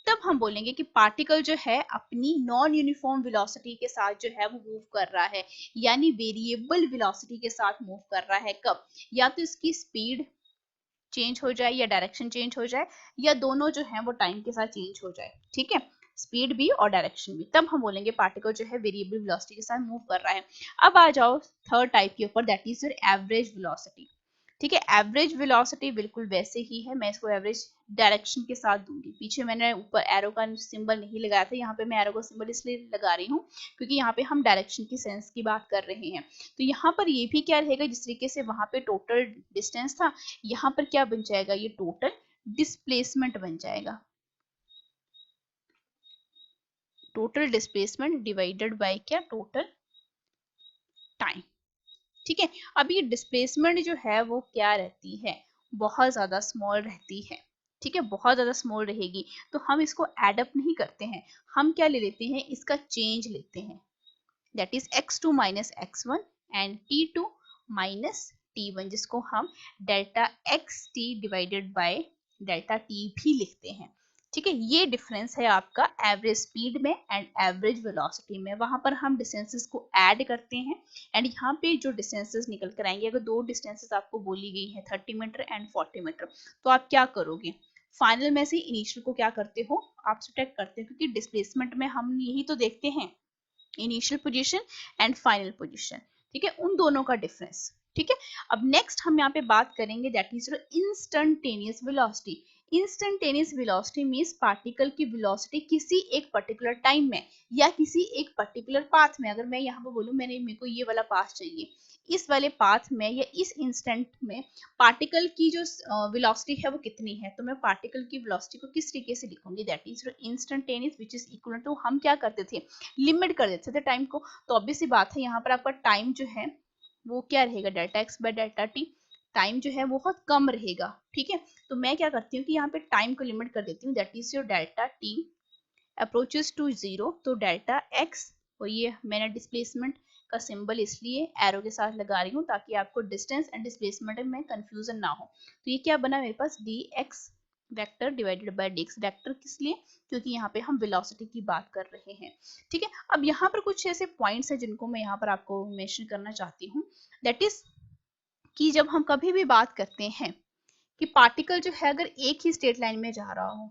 तब हम बोलेंगे कि पार्टिकल जो है अपनी नॉन यूनिफॉर्म वेलोसिटी के साथ जो है वो मूव कर रहा है, यानी वेरिएबल वेलोसिटी के साथ मूव कर रहा है। कब, या तो इसकी स्पीड चेंज हो जाए या डायरेक्शन चेंज हो जाए, या दोनों जो है वो टाइम के साथ चेंज हो जाए। ठीक है, स्पीड भी और डायरेक्शन भी, तब हम बोलेंगे पार्टिकल जो है वेरिएबल वेलोसिटी के साथ मूव कर रहा है। अब आ जाओ थर्ड टाइप के ऊपर, that is your average velocity. ठीक है, एवरेज वेलोसिटी बिल्कुल वैसे ही है, मैं इसको एवरेज डायरेक्शन के साथ दूंगी। पीछे मैंने ऊपर एरो का सिंबल नहीं लगाया था, यहाँ पे मैं एरो का सिंबल इसलिए लगा रही हूँ क्योंकि यहाँ पे हम डायरेक्शन की सेंस की बात कर रहे हैं। तो यहाँ पर ये भी क्या रहेगा, जिस तरीके से वहां पे टोटल डिस्टेंस था, यहाँ पर क्या बन जाएगा, ये टोटल डिस्प्लेसमेंट बन जाएगा, टोटल डिस्प्लेसमेंट डिवाइडेड बाय क्या, टोटल टाइम। ठीक है, अब ये डिस्प्लेसमेंट जो है वो क्या रहती है, बहुत ज्यादा स्मॉल रहती है। ठीक है, बहुत ज्यादा स्मॉल रहेगी, तो हम इसको एडअप नहीं करते हैं, हम क्या ले लेते हैं, इसका चेंज लेते हैं, that is x2 minus x1 and t2 minus t1, जिसको हम delta x T divided by delta T भी लिखते हैं। ठीक है, ये डिफरेंस है आपका एवरेज स्पीड में एंड एवरेज वेलोसिटी में, वहां पर हम डिस्टेंसेस को ऐड करते हैं एंड यहाँ पे जो डिस्टेंसेस निकल कर आएंगे, अगर दो डिस्टेंसेस आपको बोली गई है 30 मीटर एंड 40 मीटर, तो आप क्या करोगे, फाइनल में से इनिशियल को क्या करते हो, आप सब्ट्रैक्ट करते हो, क्योंकि डिस्प्लेसमेंट में हम यही तो देखते हैं, initial position and final position. ठीक है, उन दोनों का डिफरेंस। ठीक है, अब नेक्स्ट हम यहाँ पे बात करेंगे, that is instantaneous velocity. Instantaneous velocity means particle की वेलोसिटी किसी एक पर्टिकुलर टाइम में या किसी एक पर्टिकुलर पाथ में, अगर मैं यहाँ पे बोलूँ मेरे को ये वाला पाथ चाहिए, इस वाले पाथ में या इस इंस्टेंट में पार्टिकल की जो वेलोसिटी है वो कितनी है, तो मैं पार्टिकल की वेलोसिटी को किस तरीके से लिखूंगी, that is instantaneous which is equal to, हम क्या करते थे, लिमिट कर देते थे टाइम को, तो ऑब्वियस सी बात है यहाँ पर आपका टाइम जो है वो क्या रहेगा, delta X by delta T, time जो है बहुत कम रहेगा। ठीक है, तो मैं क्या करती हूँ कि यहाँ पे टाइम को लिमिट कर देती हूँ, that is your delta T approaches to zero, तो डेल्टा एक्स, और ये मैंने डिस्प्लेसमेंट का सिंबल इसलिए एरो के साथ लगा रही हूँ ताकि आपको डिस्टेंस एंड डिस्प्लेसमेंट में कंफ्यूजन ना हो। तो ये क्या बना मेरे पास, D X vector divided by D X vector, किस लिए, क्योंकि यहाँ पे हम वेलोसिटी की बात कर रहे हैं। ठीक है, अब यहाँ पर कुछ ऐसे पॉइंट्स हैं जिनको मैं यहाँ पर आपको मेंशन करना चाहती हूँ, दैट इज कि जब हम कभी भी बात करते हैं कि पार्टिकल जो है अगर एक ही स्ट्रेट लाइन में जा रहा हो,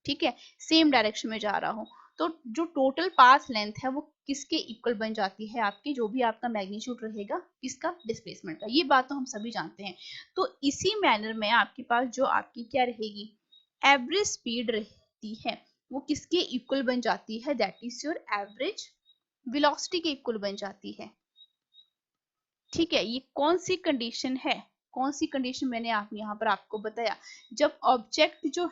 ठीक है, सेम डायरेक्शन में जा रहा हो, तो जो टोटल पाथ लेंथ है वो किसके इक्वल बन जाती है, आपके जो भी आपका मैग्नीट्यूड रहेगा किसका, डिस्प्लेसमेंट का। ये बात तो हम सभी जानते हैं। तो इसी मैनर में आपके पास जो आपकी क्या रहेगी, एवरेज स्पीड रहती है, वो किसके इक्वल बन जाती है, that is your average velocity के इक्वल बन जाती है। ठीक है, ये कौन सी कंडीशन है, कौन सी कंडीशन मैंने आप यहाँ पर आपको बताया, जब ऑब्जेक्ट जो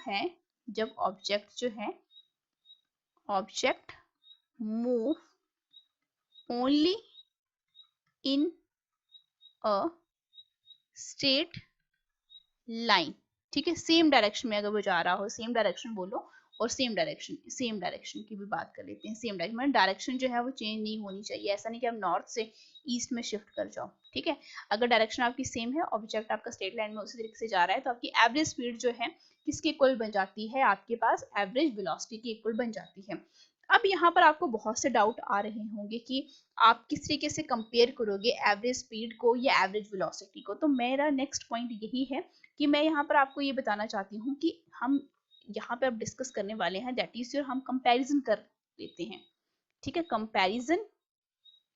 है object move only in a straight line. ठीक है, सेम डायरेक्शन में अगर वो जा रहा हो, सेम डायरेक्शन बोलो, और सेम डायरेक्शन की भी बात कर लेते हैं। सेम डायरेक्शन मतलब डायरेक्शन जो है वो चेंज नहीं होनी चाहिए, ऐसा नहीं कि आप नॉर्थ से ईस्ट में शिफ्ट कर जाओ। ठीक है, अगर डायरेक्शन आपकी सेम है, ऑब्जेक्ट आपका स्ट्रेट लाइन में उसी तरीके से जा रहा है, तो आपकी एवरेज स्पीड जो है किसके इक्वल बन जाती है, आपके पास एवरेज वेलोसिटी के इक्वल बन जाती है। अब यहाँ पर आपको बहुत से डाउट आ रहे होंगे कि आप किस तरीके से कंपेयर करोगे एवरेज स्पीड को या एवरेज वेलोसिटी को। तो मेरा नेक्स्ट पॉइंट यही है कि मैं यहाँ पर आपको ये बताना चाहती हूँ कि हम यहाँ पे अब डिस्कस करने वाले हैं, दैट इज योर, हम कंपैरिजन कर लेते हैं। ठीक है, कंपैरिजन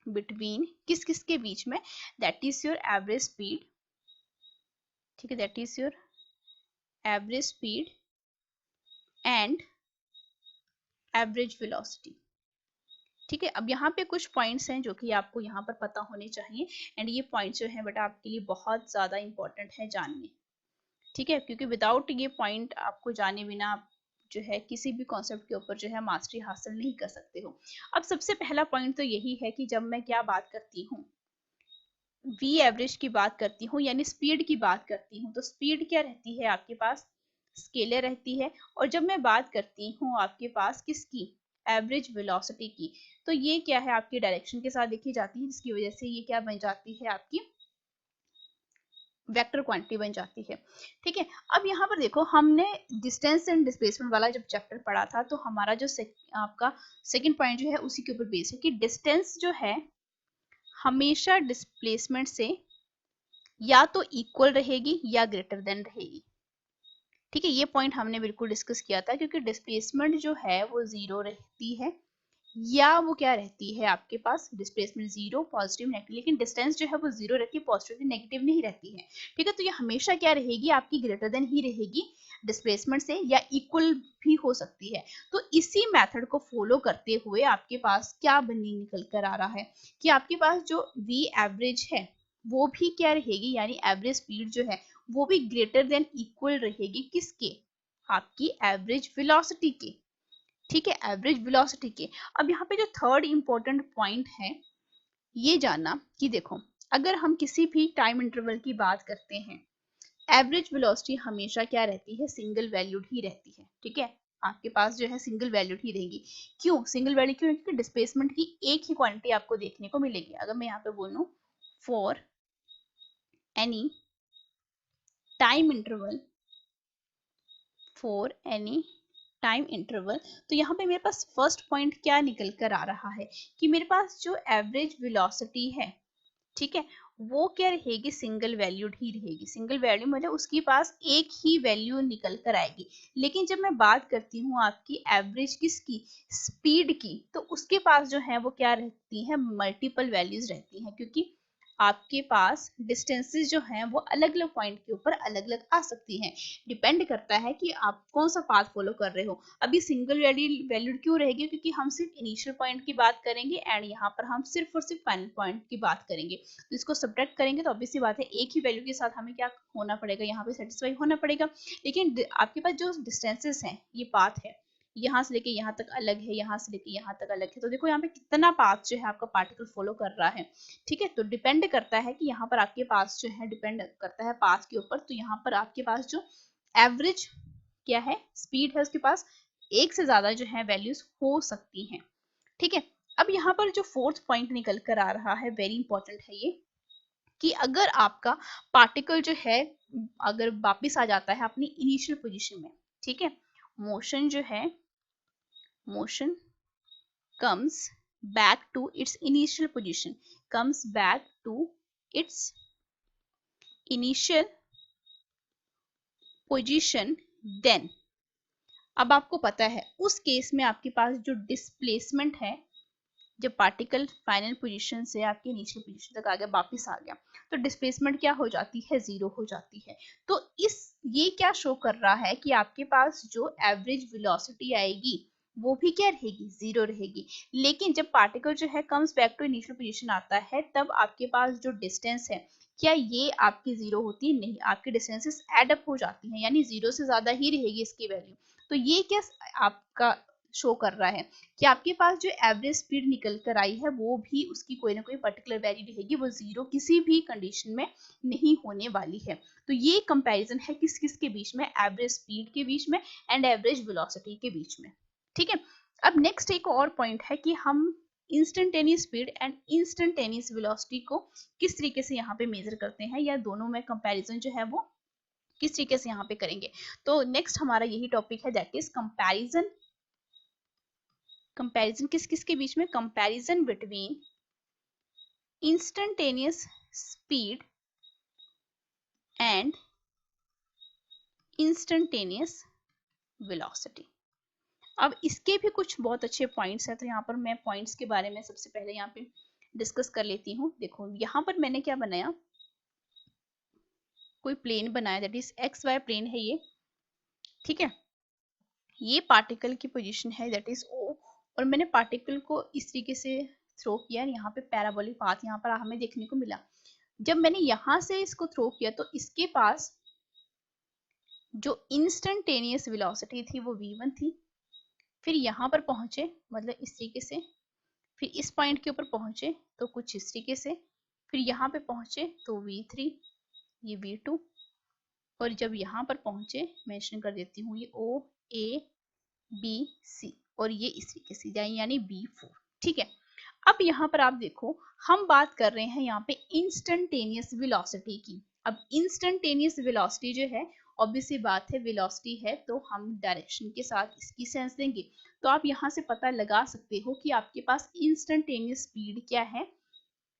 बिटवीन किस किस के बीच में, that is your average speed. ठीक है, that is your average speed and average velocity. ठीक है, अब यहाँ पे कुछ पॉइंट्स हैं जो कि आपको यहाँ पर पता होने चाहिए, एंड ये पॉइंट्स जो है बेटा आपके लिए बहुत ज्यादा इंपॉर्टेंट है जानने। ठीक है, क्योंकि विदाउट ये पॉइंट आपको जाने बिना आप जो है किसी भी कॉन्सेप्ट के ऊपर जो है मास्टरी हासिल नहीं कर सकते हो। अब सबसे पहला पॉइंट तो यही है कि जब मैं क्या बात करती हूँ, वी एवरेज की बात करती हूँ, यानी स्पीड की बात करती हूँ, तो स्पीड क्या रहती है आपके पास, स्केलर रहती है। और जब मैं बात करती हूँ आपके पास किसकी, एवरेज वेलोसिटी की, तो ये क्या है, आपकी डायरेक्शन के साथ देखी जाती है, जिसकी वजह से ये क्या बन जाती है, आपकी वेक्टर क्वांटिटी बन जाती है। ठीक है, अब यहाँ पर देखो, हमने डिस्टेंस एंड डिस्प्लेसमेंट वाला जब चैप्टर पढ़ा था, तो हमारा जो आपका सेकंड पॉइंट जो है उसी के ऊपर बेस है कि डिस्टेंस जो है हमेशा डिस्प्लेसमेंट से या तो इक्वल रहेगी या ग्रेटर देन रहेगी। ठीक है, ये पॉइंट हमने बिल्कुल डिस्कस किया था, क्योंकि डिस्प्लेसमेंट जो है वो जीरो रहती है या वो क्या रहती है आपके पास, डिस्प्लेसमेंट जीरो पॉजिटिव नेगेटिव, लेकिन डिस्टेंस जो है वो जीरो रहती है, पॉजिटिव नेगेटिव नहीं रहती है। ठीक है, तो ये हमेशा क्या रहेगी, आपकी ग्रेटर देन ही रहेगी डिस्प्लेसमेंट से, या इक्वल भी हो सकती है। तो इसी मेथड को फॉलो करते हुए आपके पास क्या बनी निकल कर आ रहा है कि आपके पास जो वी एवरेज है वो भी क्या रहेगी, यानी एवरेज स्पीड जो है वो भी ग्रेटर देन इक्वल रहेगी किसके, आपकी एवरेज वेलोसिटी के। ठीक है, एवरेज वेलोसिटी के। अब यहाँ पे जो थर्ड इंपॉर्टेंट पॉइंट है ये जानना कि देखो, अगर हम किसी भी टाइम इंटरवल की बात करते हैं, एवरेज वेलोसिटी हमेशा क्या रहती है, सिंगल वैल्यूड ही रहती है। ठीक है, आपके पास जो है सिंगल वैल्यूड ही रहेगी। क्यों सिंगल वैल्यू, क्यों, क्योंकि डिस्प्लेसमेंट की एक ही क्वांटिटी आपको देखने को मिलेगी। अगर मैं यहाँ पे बोलूं for any time interval, for any time interval, तो यहाँ पे मेरे पास फर्स्ट पॉइंट क्या निकल कर आ रहा है कि मेरे पास जो एवरेज वेलोसिटी है, ठीक है, वो क्या रहेगी, सिंगल वैल्यूड ही रहेगी। सिंगल वैल्यू मतलब उसके पास एक ही वैल्यू निकल कर आएगी। लेकिन जब मैं बात करती हूँ आपकी एवरेज किसकी, स्पीड की, तो उसके पास जो है वो क्या रहती है, मल्टीपल वैल्यूज रहती हैं, क्योंकि आपके पास डिस्टेंसेस जो हैं वो अलग अलग पॉइंट के ऊपर अलग अलग आ सकती हैं। डिपेंड करता है कि आप कौन सा पाथ फॉलो कर रहे हो। अभी सिंगल वैल्यूड क्यों रहेगी, क्योंकि हम सिर्फ इनिशियल पॉइंट की बात करेंगे एंड यहाँ पर हम सिर्फ और सिर्फ फाइनल पॉइंट की बात करेंगे। तो इसको सब्ट्रैक्ट करेंगे तो ऑब्वियसली बात है एक ही वैल्यू के साथ हमें क्या होना पड़ेगा, यहाँ पे सेटिस्फाई होना पड़ेगा। लेकिन आपके पास जो डिस्टेंसेस हैं, ये पाथ है, यहाँ से लेके यहाँ तक अलग है, यहाँ से लेके यहाँ तक अलग है, तो देखो यहाँ पे कितना पाथ जो है आपका पार्टिकल फॉलो कर रहा है। ठीक है, तो डिपेंड करता है कि यहाँ पर आपके पास जो है, डिपेंड करता है पाथ के ऊपर। तो यहाँ पर आपके पास जो एवरेज क्या है, स्पीड है, उसके पास एक से ज्यादा जो है वैल्यूज हो सकती हैं। ठीक है, अब यहाँ पर जो फोर्थ पॉइंट निकल कर आ रहा है, वेरी इंपॉर्टेंट है ये, कि अगर आपका पार्टिकल जो है अगर वापिस आ जाता है अपनी इनिशियल पोजीशन में, ठीक है, मोशन जो है, motion comes back to its initial position, comes back to its initial position, then अब आपको पता है उस केस में आपके पास जो डिस्प्लेसमेंट है, जब पार्टिकल फाइनल पोजीशन से आपके इनिशियल पोजीशन तक आ गया, वापस आ गया, तो डिस्प्लेसमेंट क्या हो जाती है, जीरो हो जाती है। तो ये क्या शो कर रहा है कि आपके पास जो एवरेज वेलोसिटी आएगी वो भी क्या रहेगी, जीरो रहेगी। लेकिन जब पार्टिकल जो है comes back to initial position आता है, तब आपके पास जो डिस्टेंस है, क्या ये आपकी जीरो होती है, नहीं, आपकी डिस्टेंसेस एड अप हो जाती हैं, यानी जीरो से ज्यादा ही रहेगी इसकी वैल्यू। तो ये क्या आपका शो कर रहा है कि आपके पास जो एवरेज स्पीड निकल कर आई है वो भी उसकी कोई ना कोई पर्टिकुलर वैल्यू रहेगी, वो जीरो किसी भी कंडीशन में नहीं होने वाली है। तो ये कंपैरिजन है किस किस के बीच में, एवरेज स्पीड के बीच में एंड एवरेज वेलोसिटी के बीच में। ठीक है, अब नेक्स्ट एक और पॉइंट है कि हम instantaneous speed and instantaneous velocity को किस तरीके से यहाँ पे मेजर करते हैं, या दोनों में कंपैरिजन जो है वो किस तरीके से यहाँ पे करेंगे। तो नेक्स्ट हमारा यही टॉपिक है, दैट इज कंपैरिजन। कंपैरिजन किस किस के बीच में, comparison between instantaneous speed and instantaneous velocity. अब इसके भी कुछ बहुत अच्छे पॉइंट्स हैं, तो यहाँ पर मैं पॉइंट्स के बारे में सबसे पहले यहाँ पे डिस्कस कर लेती हूँ। देखो यहाँ पर मैंने क्या बनाया, कोई प्लेन बनाया, that is X Y plane है ये। ठीक है, ये पार्टिकल की पोजीशन है, दैट इज ओ, और मैंने पार्टिकल को इस तरीके से थ्रो किया, यहाँ पे पैराबोलिक पाथ यहाँ पर हमें देखने को मिला। जब मैंने यहां से इसको थ्रो किया तो इसके पास जो इंस्टेंटेनियस वेलोसिटी थी वो v1 थी, फिर यहाँ पर पहुंचे मतलब इस तरीके से, फिर इस पॉइंट के ऊपर पहुंचे तो कुछ इस तरीके से, फिर यहाँ पे पहुंचे तो v3, ये v2, और जब यहाँ पर पहुंचे, मेंशन कर देती हूँ, ये o a b c, और ये इस तरीके से यानी v4। ठीक है, अब यहाँ पर आप देखो हम बात कर रहे हैं यहाँ पे इंस्टेंटेनियस वेलोसिटी की। अब इंस्टेंटेनियस वेलोसिटी जो है, ऑब्वियसली बात है, वेलोसिटी है तो हम डायरेक्शन के साथ इसकी सेंस देंगे। तो आप यहाँ से पता लगा सकते हो कि आपके पास इंस्टेंटेनियस स्पीड क्या है,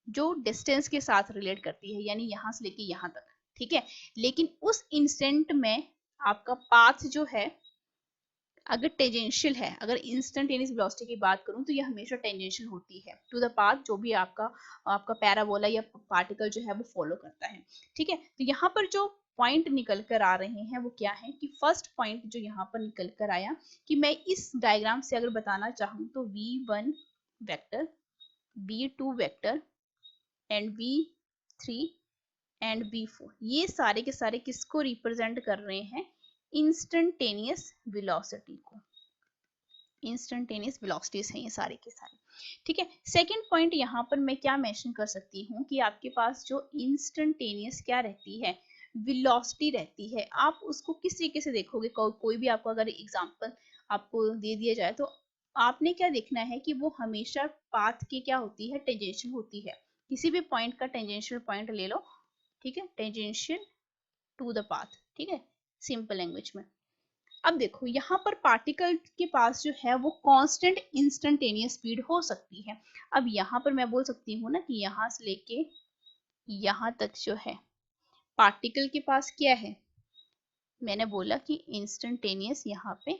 जो डिस्टेंस के साथ रिलेट करती है, यानी यहाँ से लेके यहाँ तक। ठीक है, लेकिन उस इंस्टेंट में आपका पाथ जो है अगर टेंजेंशियल है, अगर इंस्टेंटेनियस वेलोसिटी की बात करूं तो ये हमेशा टेंजेंशियल होती है टू द पाथ जो भी आपका पैराबोला या पार्टिकल जो है वो फॉलो करता है। ठीक है, तो यहाँ पर जो पॉइंट निकल कर आ रहे हैं वो क्या है कि फर्स्ट पॉइंट जो यहाँ पर निकल कर आया, कि मैं इस डायग्राम से अगर बताना चाहूँ तो v1 vector, v2 vector and v3 and v4, ये सारे के सारे किसको रिप्रेजेंट कर रहे हैं, इंस्टेंटेनियस वेलोसिटी को। इंस्टेंटेनियस वेलोसिटीज हैं ये सारे के सारे। ठीक है, सेकंड पॉइंट यहाँ पर मैं क्या मेंशन कर सकती हूँ कि आपके पास जो इंस्टेंटेनियस क्या रहती है, वेलोसिटी रहती है। आप उसको किस तरीके से देखोगे, कोई भी आपको अगर एग्जांपल आपको दे दिया जाए तो आपने क्या देखना है कि वो हमेशा पाथ की क्या होती है, टेंजेंशियल होती है। किसी भी पॉइंट का टेंजेंशियल पॉइंट ले लो, ठीक है, टेंजेंशियल टू द पाथ। ठीक है, सिंपल लैंग्वेज में। अब देखो यहाँ पर पार्टिकल के पास जो है वो कांस्टेंट इंस्टेंटेनियस स्पीड हो सकती है। अब यहाँ पर मैं बोल सकती हूँ ना कि यहाँ से लेके यहाँ तक जो है पार्टिकल के पास क्या है, मैंने बोला कि इंस्टेंटेनियस यहाँ पे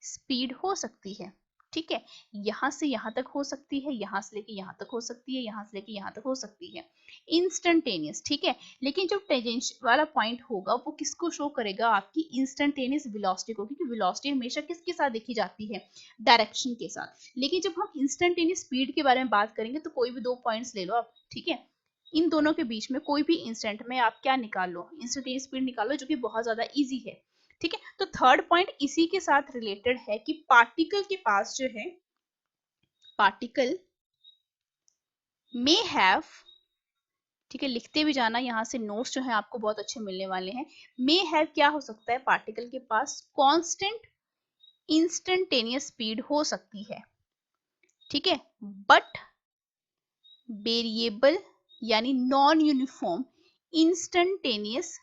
स्पीड हो सकती है। ठीक है, यहाँ से यहाँ तक हो सकती है, यहाँ से लेके यहाँ तक हो सकती है, यहाँ से लेके यहाँ तक हो सकती है, इंस्टेंटेनियस। ठीक है, लेकिन जो टेंजेंशियल वाला पॉइंट होगा वो किसको शो करेगा, आपकी इंस्टेंटेनियस वेलोसिटी को, क्योंकि वेलोसिटी हमेशा किसके साथ देखी जाती है, डायरेक्शन के साथ। लेकिन जब हम इंस्टेंटेनियस स्पीड के बारे में बात करेंगे तो कोई भी दो पॉइंट्स ले लो आप। ठीक है, इन दोनों के बीच में कोई भी इंस्टेंट में आप क्या निकाल लो, इंस्टेंटेनियस स्पीड निकालो, जो कि बहुत ज्यादा इजी है। ठीक है, तो थर्ड पॉइंट इसी के साथ रिलेटेड है कि पार्टिकल के पास जो है, पार्टिकल मे हैव, ठीक है, लिखते भी जाना, यहाँ से नोट्स जो है आपको बहुत अच्छे मिलने वाले हैं। मे हैव क्या हो सकता है, पार्टिकल के पास कांस्टेंट इंस्टेंटेनियस स्पीड हो सकती है। ठीक है, बट वेरिएबल यानी नॉन यूनिफॉर्म इंस्टेंटेनियस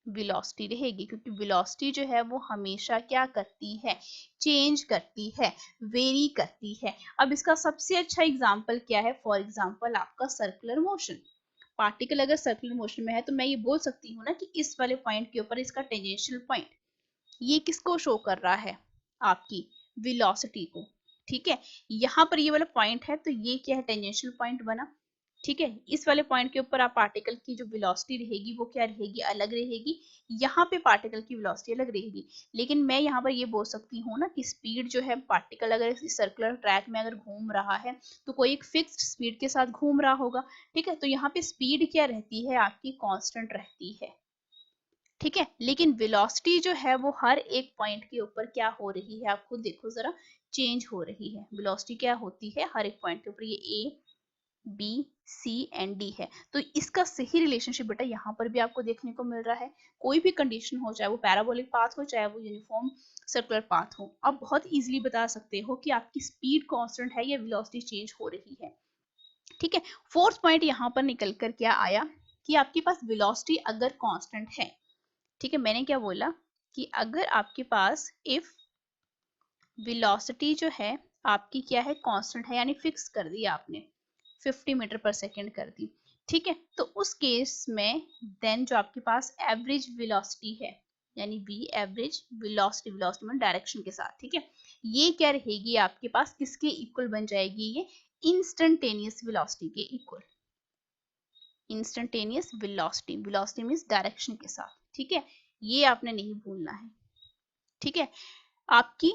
वेलोसिटी रहेगी, क्योंकि वेलोसिटी जो है वो हमेशा क्या करती है, चेंज करती है, वेरी करती है। अब इसका सबसे अच्छा एग्जांपल क्या है, फॉर एग्जांपल आपका सर्कुलर मोशन। पार्टिकल अगर सर्कुलर मोशन में है तो मैं ये बोल सकती हूँ ना कि इस वाले पॉइंट के ऊपर इसका टेंजेंशियल पॉइंट ये किसको शो कर रहा है, आपकी वेलोसिटी को। ठीक है, यहाँ पर ये वाला पॉइंट है तो ये क्या है, टेंजेंशियल पॉइंट बना। ठीक है, इस वाले पॉइंट के ऊपर आप पार्टिकल की जो वेलोसिटी रहेगी वो क्या रहेगी, अलग रहेगी। यहाँ पे पार्टिकल की वेलोसिटी अलग रहेगी। लेकिन मैं यहाँ पर ये बोल सकती हूँ ना कि स्पीड जो है, पार्टिकल अगर सर्कुलर ट्रैक में अगर घूम रहा है तो कोई एक फिक्स्ड स्पीड के साथ घूम रहा होगा। ठीक है, तो यहाँ पे स्पीड क्या रहती है आपकी, कांस्टेंट रहती है। ठीक है, लेकिन वेलोसिटी जो है वो हर एक पॉइंट के ऊपर क्या हो रही है, आप खुद देखो जरा, चेंज हो रही है। वेलोसिटी क्या होती है हर एक पॉइंट के ऊपर, ये A B C and D है। तो इसका सही रिलेशनशिप बेटा यहाँ पर भी आपको देखने को मिल रहा है। कोई भी कंडीशन हो, चाहे वो पैराबोलिक पाथ हो, चाहे वो यूनिफॉर्म सर्कुलर पाथ हो, आप बहुत इजीली बता सकते हो कि आपकी स्पीड कांस्टेंट है या वेलोसिटी चेंज हो रही है। ठीक है, फोर्थ पॉइंट यहाँ पर निकल कर क्या आया कि आपके पास वेलोसिटी अगर कांस्टेंट है। ठीक है, मैंने क्या बोला कि अगर आपके पास इफ वेलोसिटी जो है आपकी क्या है, कांस्टेंट है, यानी फिक्स कर दी आपने 50 मीटर पर सेकेंड कर दी। ठीक है, तो उस केस में देन जो आपके पास एवरेज वेलोसिटी है, यानी v एवरेज वेलोसिटी, वेलोसिटी में डायरेक्शन के साथ, ठीक है, ये क्या रहेगी आपके पास, किसके इक्वल बन जाएगी, ये इंस्टेंटेनियस वेलोसिटी के equal. Instantaneous velocity, velocity means direction के साथ। ठीक है, ये आपने नहीं भूलना है। ठीक है, आपकी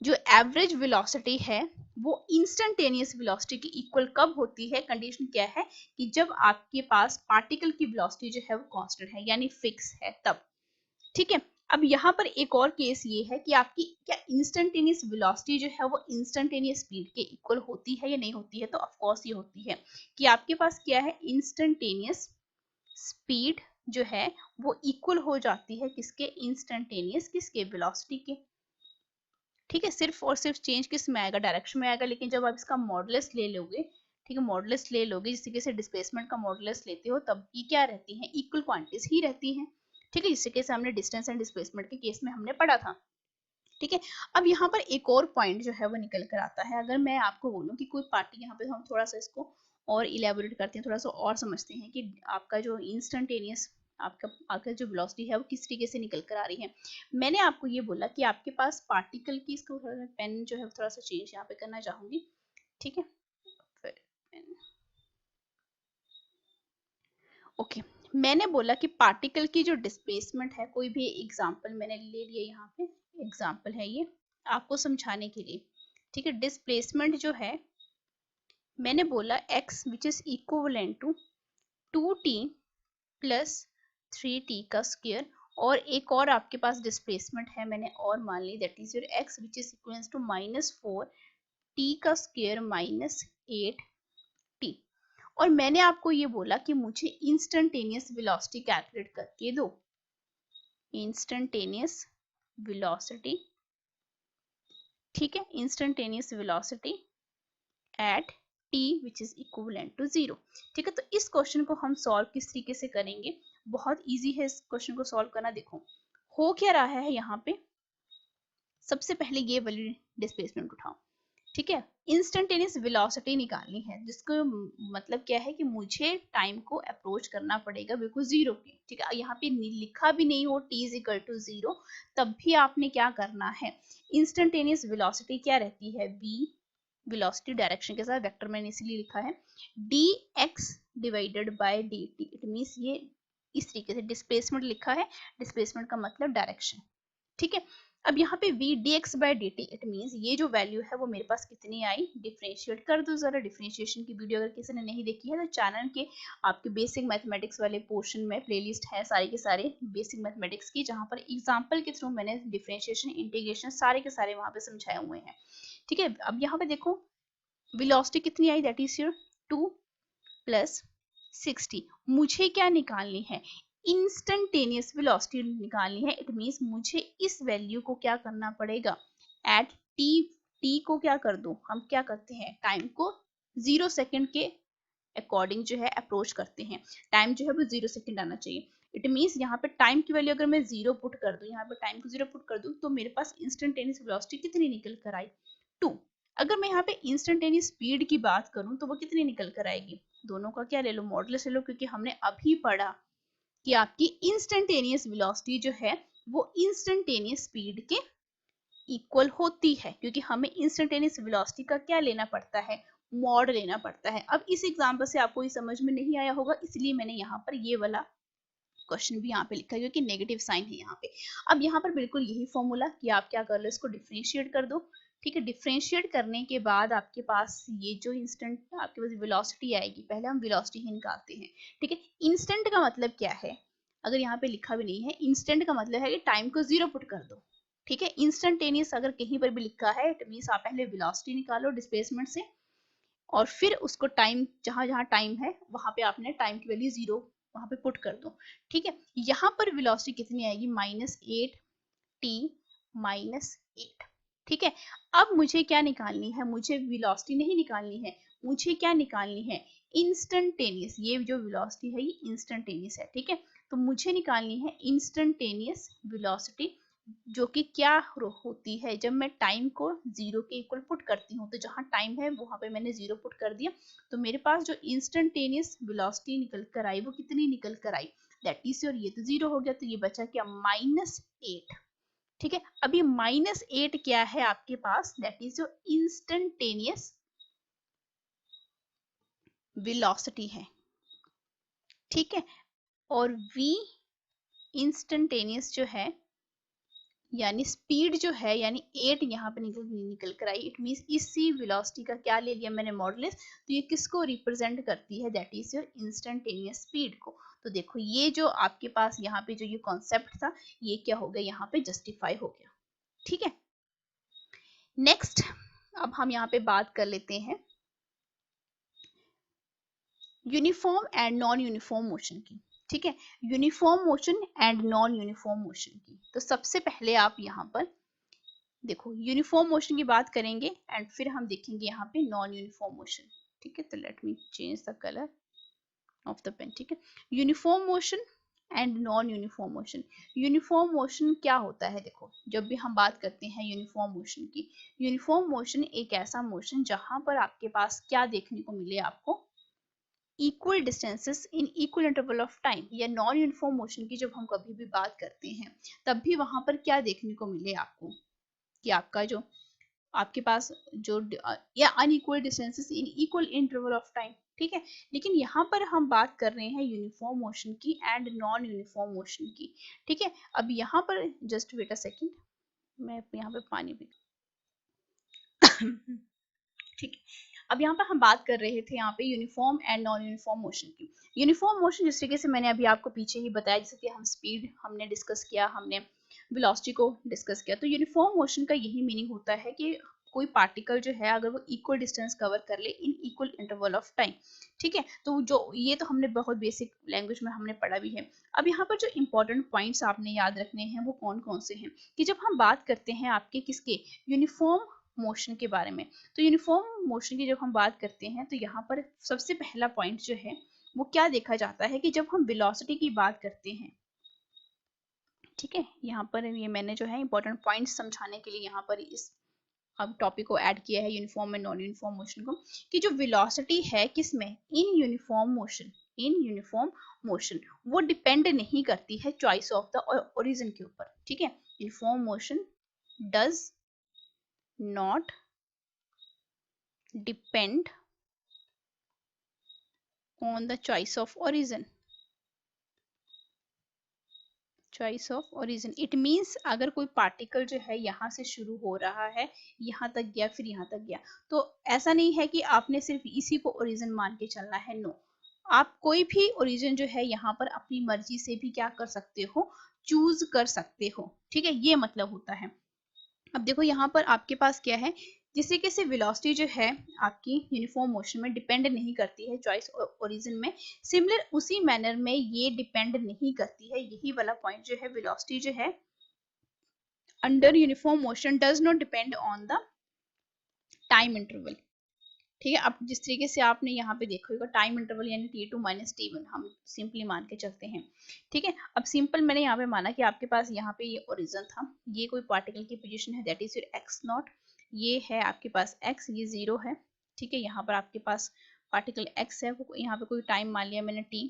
जो एवरेज वेलोसिटी है वो इंस्टेंटेनियस वेलोसिटी की इक्वल कब होती है, कंडीशन क्या है कि जब आपके पास पार्टिकल की वेलोसिटी जो है वो कांस्टेंट है, यानी फिक्स है, तब। ठीक है, अब यहाँ पर एक और केस ये है कि आपकी क्या इंस्टेंटेनियस वेलोसिटी जो है वो इंस्टेंटेनियस स्पीड के इक्वल होती है या नहीं होती है, तो ऑफ कोर्स ये होती है कि आपके पास क्या है, इंस्टेंटेनियस स्पीड जो है वो इक्वल हो जाती है किसके, इंस्टेंटेनियस किसके, वेलोसिटी के। ठीक है, सिर्फ और सिर्फ चेंज किस में आएगा, डायरेक्शन में आएगा। लेकिन जब आप इसका मॉडुलस ले लोगे, ठीक है, मॉडुलस ले लोगे, जिस तरीके से डिस्प्लेसमेंट का मॉडुलस लेते हो, तब ये क्या रहती हैं, इक्वल क्वांटिटीज ही रहती हैं। ठीक है, जिस तरीके से हमने डिस्टेंस एंड डिस्प्लेसमेंट के केस में हमने पढ़ा था। ठीक है, अब यहाँ पर एक और पॉइंट जो है वो निकल कर आता है। अगर मैं आपको बोलूँ कि कोई पार्टी, यहाँ पे हम थोड़ा सा इसको और इलेबोरेट करते हैं, थोड़ा सा और समझते हैं कि आपका जो इंस्टेंटेनियस आपका जो वेलोसिटी है वो किस तरीके से निकल कर आ रही है। मैंने आपको ये बोला कि आपके पास पार्टिकल की, इसको थोड़ा सा पेन जो है थोड़ा सा चेंज यहाँ पे करना चाहूंगी। ठीक है, ओके, मैंने बोला कि पार्टिकल की जो डिस्प्लेसमेंट है, कोई भी एग्जांपल मैंने ले लिया, यहाँ पे एग्जांपल है ये आपको समझाने के लिए। ठीक है, डिस्प्लेसमेंट जो है मैंने बोला x which is equivalent to 2t plus 3t का स्क्वायर, और एक और आपके पास डिस्प्लेसमेंट है मैंने और मान ली, that is your x which is equal to -4t का स्क्वायर माइनस 8t। और मैंने आपको ये बोला कि मुझे इंस्टेंटेनियस वेलोसिटी कैलकुलेट करके दो। इंस्टेंटेनियस वेलोसिटी, ठीक है, instantaneous velocity at t which is equivalent to 0। ठीक है, तो इस क्वेश्चन को हम सॉल्व किस तरीके से करेंगे, बहुत इजी है इस क्वेश्चन को सॉल्व करना। देखो हो क्या रहा है यहाँ पे, सबसे पहले ये वाली डिस्प्लेसमेंट उठाओ। ठीक है, इंस्टेंटेनियस वेलोसिटी निकालनी है, जिसको मतलब क्या है कि मुझे टाइम को अप्रोच करना पड़ेगा बिल्कुल जीरो के। ठीक है, यहाँ पे लिखा भी नहीं हो t इज इक्वल टू 0, तब भी आपने क्या करना है, इंस्टेंटेनियस वेलोसिटी क्या रहती है, v वेलोसिटी डायरेक्शन के साथ, वेक्टर मैंने इसलिए लिखा है dx divided by dt। It means ये इस तरीके से डिस्प्लेसमेंट लिखा है, डिस्प्लेसमेंट का मतलब डायरेक्शन। ठीक है, अब यहाँ पे v dx by dt, it means ये जो वैल्यू है वो मेरे पास कितनी आई, डिफरेंशिएट कर दो जरा। डिफरेंशिएशन की वीडियो अगर किसी ने नहीं देखी है तो चैनल के आपके बेसिक मैथमेटिक्स वाले पोर्शन में प्लेलिस्ट है सारे के सारे बेसिक मैथमेटिक्स की, जहाँ पर एग्जाम्पल के थ्रू मैंने डिफरेंशिएशन, इंटीग्रेशन सारे के सारे वहां पे समझाए हुए हैं। ठीक है, अब यहाँ पे देखो वेलोसिटी कितनी आई, दैट इज योर 2 प्लस 60। मुझे क्या निकालनी है, इंस्टेंटेनियस वेलोसिटी निकालनी है। इट मींस मुझे इस वैल्यू को क्या करना पड़ेगा, एट t को क्या कर दो, हम क्या करते हैं, टाइम को 0 सेकेंड के अकॉर्डिंग जो है अप्रोच करते हैं। टाइम जो है वो 0 सेकेंड आना चाहिए। इट मींस यहाँ पे टाइम की वैल्यू अगर मैं 0 पुट कर दूं, यहाँ पे टाइम को 0 पुट कर दूं, तो मेरे पास इंस्टेंटेनियस वेलोसिटी कितनी निकल कर आई, 2। अगर मैं यहाँ पे इंस्टेंटेनियस स्पीड की बात करूं तो वो कितनी निकल कर आएगी, दोनों का क्या ले लो, मॉडुलस ले लो, क्योंकि हमने अभी पढ़ा कि आपकी इंस्टेंटेनियस वेलोसिटी जो है वो इंस्टेंटेनियस स्पीड के इक्वल होती है, क्योंकि हमें इंस्टेंटेनियस वेलोसिटी का क्या लेना पड़ता है, मॉड लेना पड़ता है। अब इस एग्जांपल से आपको ये समझ में नहीं आया होगा, इसलिए मैंने यहाँ पर ये वाला क्वेश्चन भी यहाँ पे लिखा है, क्योंकि नेगेटिव साइन है यहाँ पे। अब यहाँ पर बिल्कुल यही फॉर्मूला कि आप क्या कर लो, इसको डिफरेंशिएट कर दो। ठीक है, डिफरेंशिएट करने के बाद आपके पास ये जो इंस्टेंट आपके पास वेलोसिटी आएगी, पहले हम वेलोसिटी ही निकालते हैं। ठीक है, इंस्टेंट का मतलब क्या है, अगर यहाँ पे लिखा भी नहीं है, इंस्टेंट का मतलब है कि टाइम को 0 पुट कर दो। ठीक है, इंस्टेंटेनियस अगर कहीं पर भी लिखा है, इट मींस आप पहले वेलोसिटी निकालो डिस्प्लेसमेंट से, और फिर उसको टाइम, जहां जहां टाइम है वहां पे आपने टाइम की वैल्यू 0 वहां पे पुट कर दो। ठीक है, यहाँ पर वेलोसिटी कितनी आएगी, -8t -8। ठीक है, अब मुझे क्या निकालनी है, मुझे वेलोसिटी नहीं निकालनी है, मुझे क्या निकालनी है, इंस्टेंटेनियस। ये जो वेलोसिटी है ये इंस्टेंटेनियस है। ठीक है, तो मुझे निकालनी है इंस्टेंटेनियस वेलोसिटी, जो कि क्या होती है, जब मैं टाइम को 0 के इक्वल पुट करती हूँ, तो जहां टाइम है वहां पे मैंने 0 पुट कर दिया, तो मेरे पास जो इंस्टेंटेनियस वेलोसिटी निकल कर आई वो कितनी निकल कर आई, दैट इज, और ये तो 0 हो गया, तो ये बचा क्या, -8। ठीक है, अभी -8 क्या है आपके पास, that is your instantaneous velocity है। ठीक है, और v इंस्टेंटेनियस जो है, यानी स्पीड जो है, यानी 8 यहाँ पे निकल कर आई, इट मींस इसी वेलोसिटी का क्या ले लिया मैंने, मॉडुलस। तो ये किसको रिप्रेजेंट करती है, that is your instantaneous speed को। तो देखो ये जो आपके पास यहाँ पे जो ये कॉन्सेप्ट था, ये क्या हो गया, यहाँ पे जस्टिफाई हो गया। ठीक है, नेक्स्ट अब हम यहाँ पे बात कर लेते हैं uniform and non uniform motion की। ठीक है, uniform motion and non uniform motion की। तो सबसे पहले आप यहाँ पर देखो, यूनिफॉर्म मोशन की बात करेंगे एंड फिर हम देखेंगे यहाँ पे नॉन यूनिफॉर्म मोशन। ठीक है, तो let me change the colour of the pen. ठीक है, uniform motion and non uniform motion. Uniform motion क्या होता है, देखो जब भी हम बात करते हैं यूनिफॉर्म मोशन की, यूनिफॉर्म मोशन एक ऐसा मोशन जहां पर आपके पास क्या देखने को मिले, आपको equal distances in equal interval of time. या नॉन यूनिफॉर्म मोशन की जब हम कभी भी बात करते हैं, तब भी वहां पर क्या देखने को मिले आपको, कि आपका जो आपके पास जो या unequal distances in equal interval of time. ठीक है, लेकिन यहाँ पर हम बात कर रहे हैं यूनिफॉर्म मोशन की एंड नॉन यूनिफॉर्म मोशन की। ठीक है, अब यहाँ पर जस्ट वेट अ सेकंड, मैं यहाँ पे पानी पी ठीक है, अब यहाँ पर हम बात कर रहे थे यहाँ पे uniform and non uniform motion की। यूनिफॉर्म मोशन जिस तरीके से मैंने अभी आपको पीछे ही बताया, जैसे कि हम स्पीड हमने डिस्कस किया, हमने वेलोसिटी को डिस्कस किया, तो यूनिफॉर्म मोशन का यही मीनिंग होता है कि कोई पार्टिकल जो है अगर वो इक्वल डिस्टेंस कवर कर ले in equal interval of time. ठीक है, तो जो ये तो हमने बहुत बेसिक लैंग्वेज में हमने पढ़ा भी है। अब यहाँ पर जो इंपॉर्टेंट पॉइंट्स आपने याद रखने हैं वो कौन कौन से हैं, कि जब हम बात करते हैं आपके किसके, यूनिफॉर्म मोशन के बारे में, तो यूनिफॉर्म मोशन की जब हम बात करते हैं, तो यहाँ पर सबसे पहला पॉइंट जो है वो क्या देखा जाता है, कि जब हम वेलोसिटी की बात करते हैं, ठीक है, यहाँ पर ये मैंने जो है इंपॉर्टेंट पॉइंट्स समझाने के लिए यहाँ पर इस अब टॉपिक को ऐड किया है, uniform and non uniform motion को, कि जो वेलोसिटी है किसमें, in uniform motion, in uniform motion वो डिपेंड नहीं करती है चॉइस ऑफ द ओरिजिन के ऊपर। ठीक है, uniform motion does not depend on the choice of origin, choice of origin it means अगर कोई पार्टिकल जो है यहाँ से शुरू हो रहा है, यहाँ तक गया, फिर यहाँ तक गया, तो ऐसा नहीं है कि आपने सिर्फ इसी को ओरिजिन मान के चलना है। नो, आप कोई भी ओरिजिन जो है यहाँ पर अपनी मर्जी से भी क्या कर सकते हो, चूज कर सकते हो। ठीक है, ये मतलब होता है। अब देखो यहाँ पर आपके पास क्या है, जिस तरीके से वेलोसिटी जो है आपकी यूनिफॉर्म मोशन में डिपेंड नहीं करती है चॉइस ओरिजिन में, सिमिलर उसी मैनर में ये डिपेंड नहीं करती है, यही वाला पॉइंट जो है, वेलोसिटी जो है under uniform motion does not depend on the time interval. ठीक है, अब जिस तरीके से आपने यहाँ पे देखा होगा टाइम इंटरवल यानी t2 - t1 हम सिंपली मान के चलते हैं। ठीक है, अब सिंपल मैंने यहाँ पे माना कि आपके पास यहाँ पे ये ओरिजिन था, ये कोई पार्टिकल की पोजीशन है, that is your x not, ये है आपके पास x, ये 0 है। ठीक है, यहाँ पर आपके पास पार्टिकल x है, वो यहाँ पे कोई टाइम मान लिया मैंने t,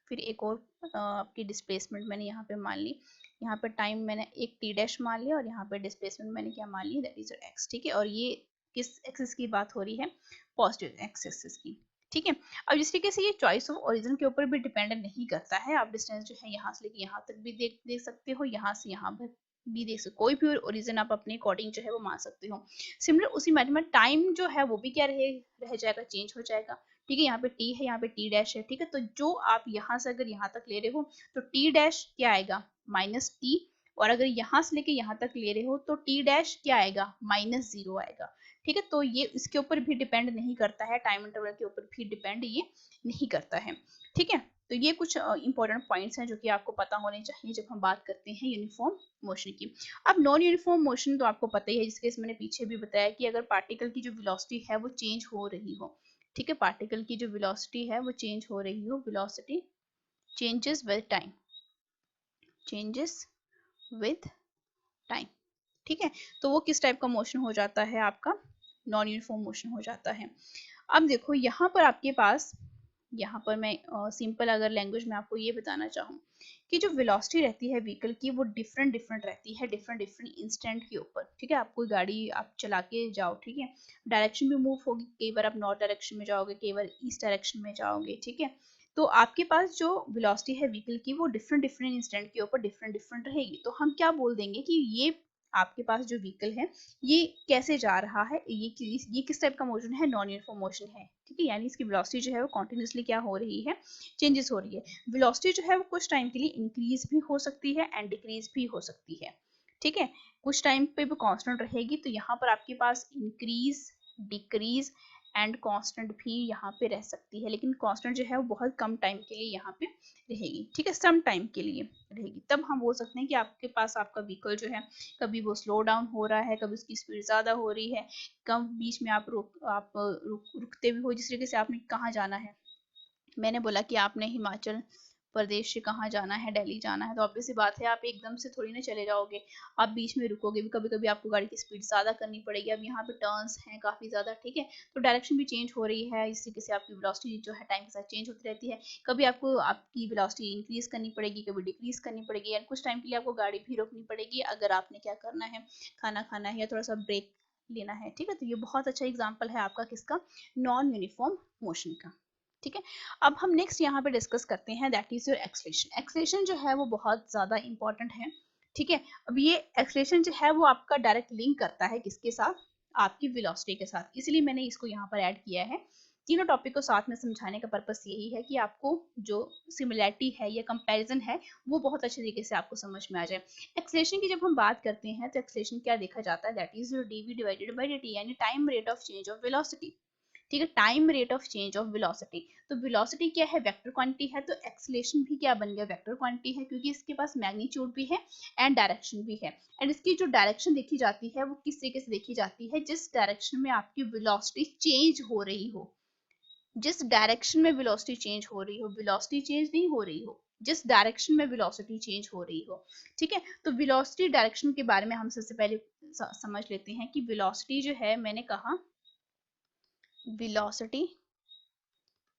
फिर एक और आपकी डिस्प्लेसमेंट मैंने यहाँ पे मान ली, यहाँ पे टाइम मैंने एक टी डैश मान लिया और यहाँ पे डिस्प्लेसमेंट मैंने क्या मान लिया, दैट इज एक्स। ठीक है, और ये किस एक्सिस की बात हो रही है, पॉजिटिव एक्स एक्सिस की। ठीक है, अब जिस तरीके से ये चॉइस ऑफ ओरिजिन के ऊपर भी डिपेंड नहीं करता है, आप डिस्टेंस जो है यहाँ से लेके यहाँ तक भी देख सकते हो, यहाँ से यहाँ पर भी देख सकते, कोई भी ओरिजिन आप अपने अकॉर्डिंग जो है वो मान सकते हो। सिमिलर उसी मैटर में टाइम जो है वो भी क्या रह जाएगा, चेंज हो जाएगा। ठीक है, यहाँ पे टी है, यहाँ पे टी डैश है। ठीक है, तो जो आप यहाँ से अगर यहाँ तक ले रहे हो तो टी डैश क्या आएगा, माइनस टी, और अगर यहाँ से लेके यहाँ तक ले रहे हो तो टी डैश क्या आएगा, माइनस जीरो आएगा। ठीक है, तो ये इसके ऊपर भी डिपेंड नहीं करता है, टाइम इंटरवल के ऊपर भी डिपेंड ये नहीं करता है। ठीक है, तो ये कुछ इंपॉर्टेंट पॉइंट्स हैं जो कि आपको पता होने चाहिए जब हम बात करते हैं यूनिफॉर्म मोशन की। अब नॉन यूनिफॉर्म मोशन तो आपको पता ही है, जिसके मैंने पीछे भी बताया कि अगर पार्टिकल की जो वेलोसिटी है वो चेंज हो रही हो। ठीक है, पार्टिकल की जो वेलोसिटी है वो चेंज हो रही हो, velocity changes with time, changes with time. ठीक है, तो वो किस टाइप का मोशन हो जाता है, आपका नॉन यूनिफॉर्म मोशन हो जाता है। अब देखो यहाँ पर आपके पास, यहाँ पर मैं सिंपल अगर लैंग्वेज में आपको ये बताना चाहूँ कि जो वेलोसिटी रहती है व्हीकल की वो डिफरेंट रहती है डिफरेंट इंस्टेंट के ऊपर। ठीक है, आप कोई गाड़ी आप चला के जाओ, ठीक है, डायरेक्शन भी मूव होगी, कई बार आप नॉर्थ डायरेक्शन में जाओगे, कई बार ईस्ट डायरेक्शन में जाओगे। ठीक है, तो आपके पास जो वेलोसिटी है व्हीकल की वो डिफरेंट इंस्टेंट के ऊपर डिफरेंट रहेगी। तो हम क्या बोल देंगे कि ये आपके पास जो व्हीकल है ये कैसे जा रहा है, ये किस टाइप का मोशन है, नॉन यूनिफॉर्म मोशन है। ठीक है, यानी इसकी वेलोसिटी जो है वो कॉन्टिन्यूसली क्या हो रही है, चेंजेस हो रही है। वेलोसिटी जो है वो कुछ टाइम के लिए इंक्रीज भी हो सकती है एंड डिक्रीज भी हो सकती है। ठीक है, कुछ टाइम पे भी कांस्टेंट रहेगी, तो यहाँ पर आपके पास इंक्रीज, डिक्रीज एंड कांस्टेंट भी यहाँ पे रह सकती है, लेकिन कांस्टेंट जो है वो बहुत कम टाइम के लिए यहाँ पे रहेगी। ठीक है, सम टाइम के लिए रहेगी, तब हम बोल सकते हैं कि आपके पास आपका व्हीकल जो है कभी वो स्लो डाउन हो रहा है, कभी उसकी स्पीड ज्यादा हो रही है, कम बीच में आप रुकते भी हो। जिस तरीके से आपने कहाँ जाना है, मैंने बोला कि आपने हिमाचल प्रदेश से कहाँ जाना है, दिल्ली जाना है, तो ऑब्वियस सी बात है आप एकदम से थोड़ी ना चले जाओगे, आप बीच में रुकोगे भी, कभी कभी आपको गाड़ी की स्पीड ज्यादा करनी पड़ेगी। अब यहाँ पे टर्न्स हैं काफी ज्यादा, ठीक है, तो डायरेक्शन भी चेंज हो रही है, इस तरीके से आपकी वेलोसिटी जो है टाइम के साथ चेंज होती रहती है। कभी आपको आपकी वेलोसिटी इंक्रीज करनी पड़ेगी, कभी डिक्रीज करनी पड़ेगी, एंड कुछ टाइम के लिए आपको गाड़ी भी रोकनी पड़ेगी अगर आपने क्या करना है, खाना खाना है या थोड़ा सा ब्रेक लेना है। ठीक है, तो ये बहुत अच्छा एग्जाम्पल है आपका किसका, नॉन यूनिफॉर्म मोशन का। ठीक है, अब हम नेक्स्ट यहाँ पे डिस्कस करते हैं, that is your acceleration. Acceleration जो है वो बहुत ज्यादा इंपॉर्टेंट है। ठीक है, अब ये एक्सेलरेशन जो है वो आपका डायरेक्ट लिंक करता है किसके साथ, आपकी वेलोसिटी के साथ, इसलिए मैंने इसको यहाँ पर ऐड किया है। तीनों टॉपिक को साथ में समझाने का पर्पस यही है कि आपको जो सिमिलैरिटी है या कंपैरिजन है वो बहुत अच्छे तरीके से आपको समझ में आ जाए। एक्सेलरेशन की जब हम बात करते हैं तो एक्सेलरेशन क्या देखा जाता है, that is your DV divided by dt, यानी time rate of change of velocity. ठीक है, time rate of change of velocity. तो वेलोसिटी क्या है, वेक्टर क्वांटिटी है, तो एक्सेलरेशन भी क्या बन गया, वेक्टर क्वांटिटी है, क्योंकि इसके पास मैग्नीट्यूड भी है एंड डायरेक्शन भी है। एंड इसकी जो डायरेक्शन देखी जाती है वो किस तरीके से देखी जाती है, जिस डायरेक्शन में आपकी वेलोसिटी चेंज हो रही हो, जिस डायरेक्शन में वेलोसिटी चेंज हो रही हो, वेलोसिटी चेंज नहीं हो रही हो, जिस डायरेक्शन में वेलोसिटी चेंज हो रही हो। ठीक है, तो वेलोसिटी डायरेक्शन के बारे में हम सबसे पहले समझ लेते हैं कि वेलोसिटी जो है, मैंने कहा वेलोसिटी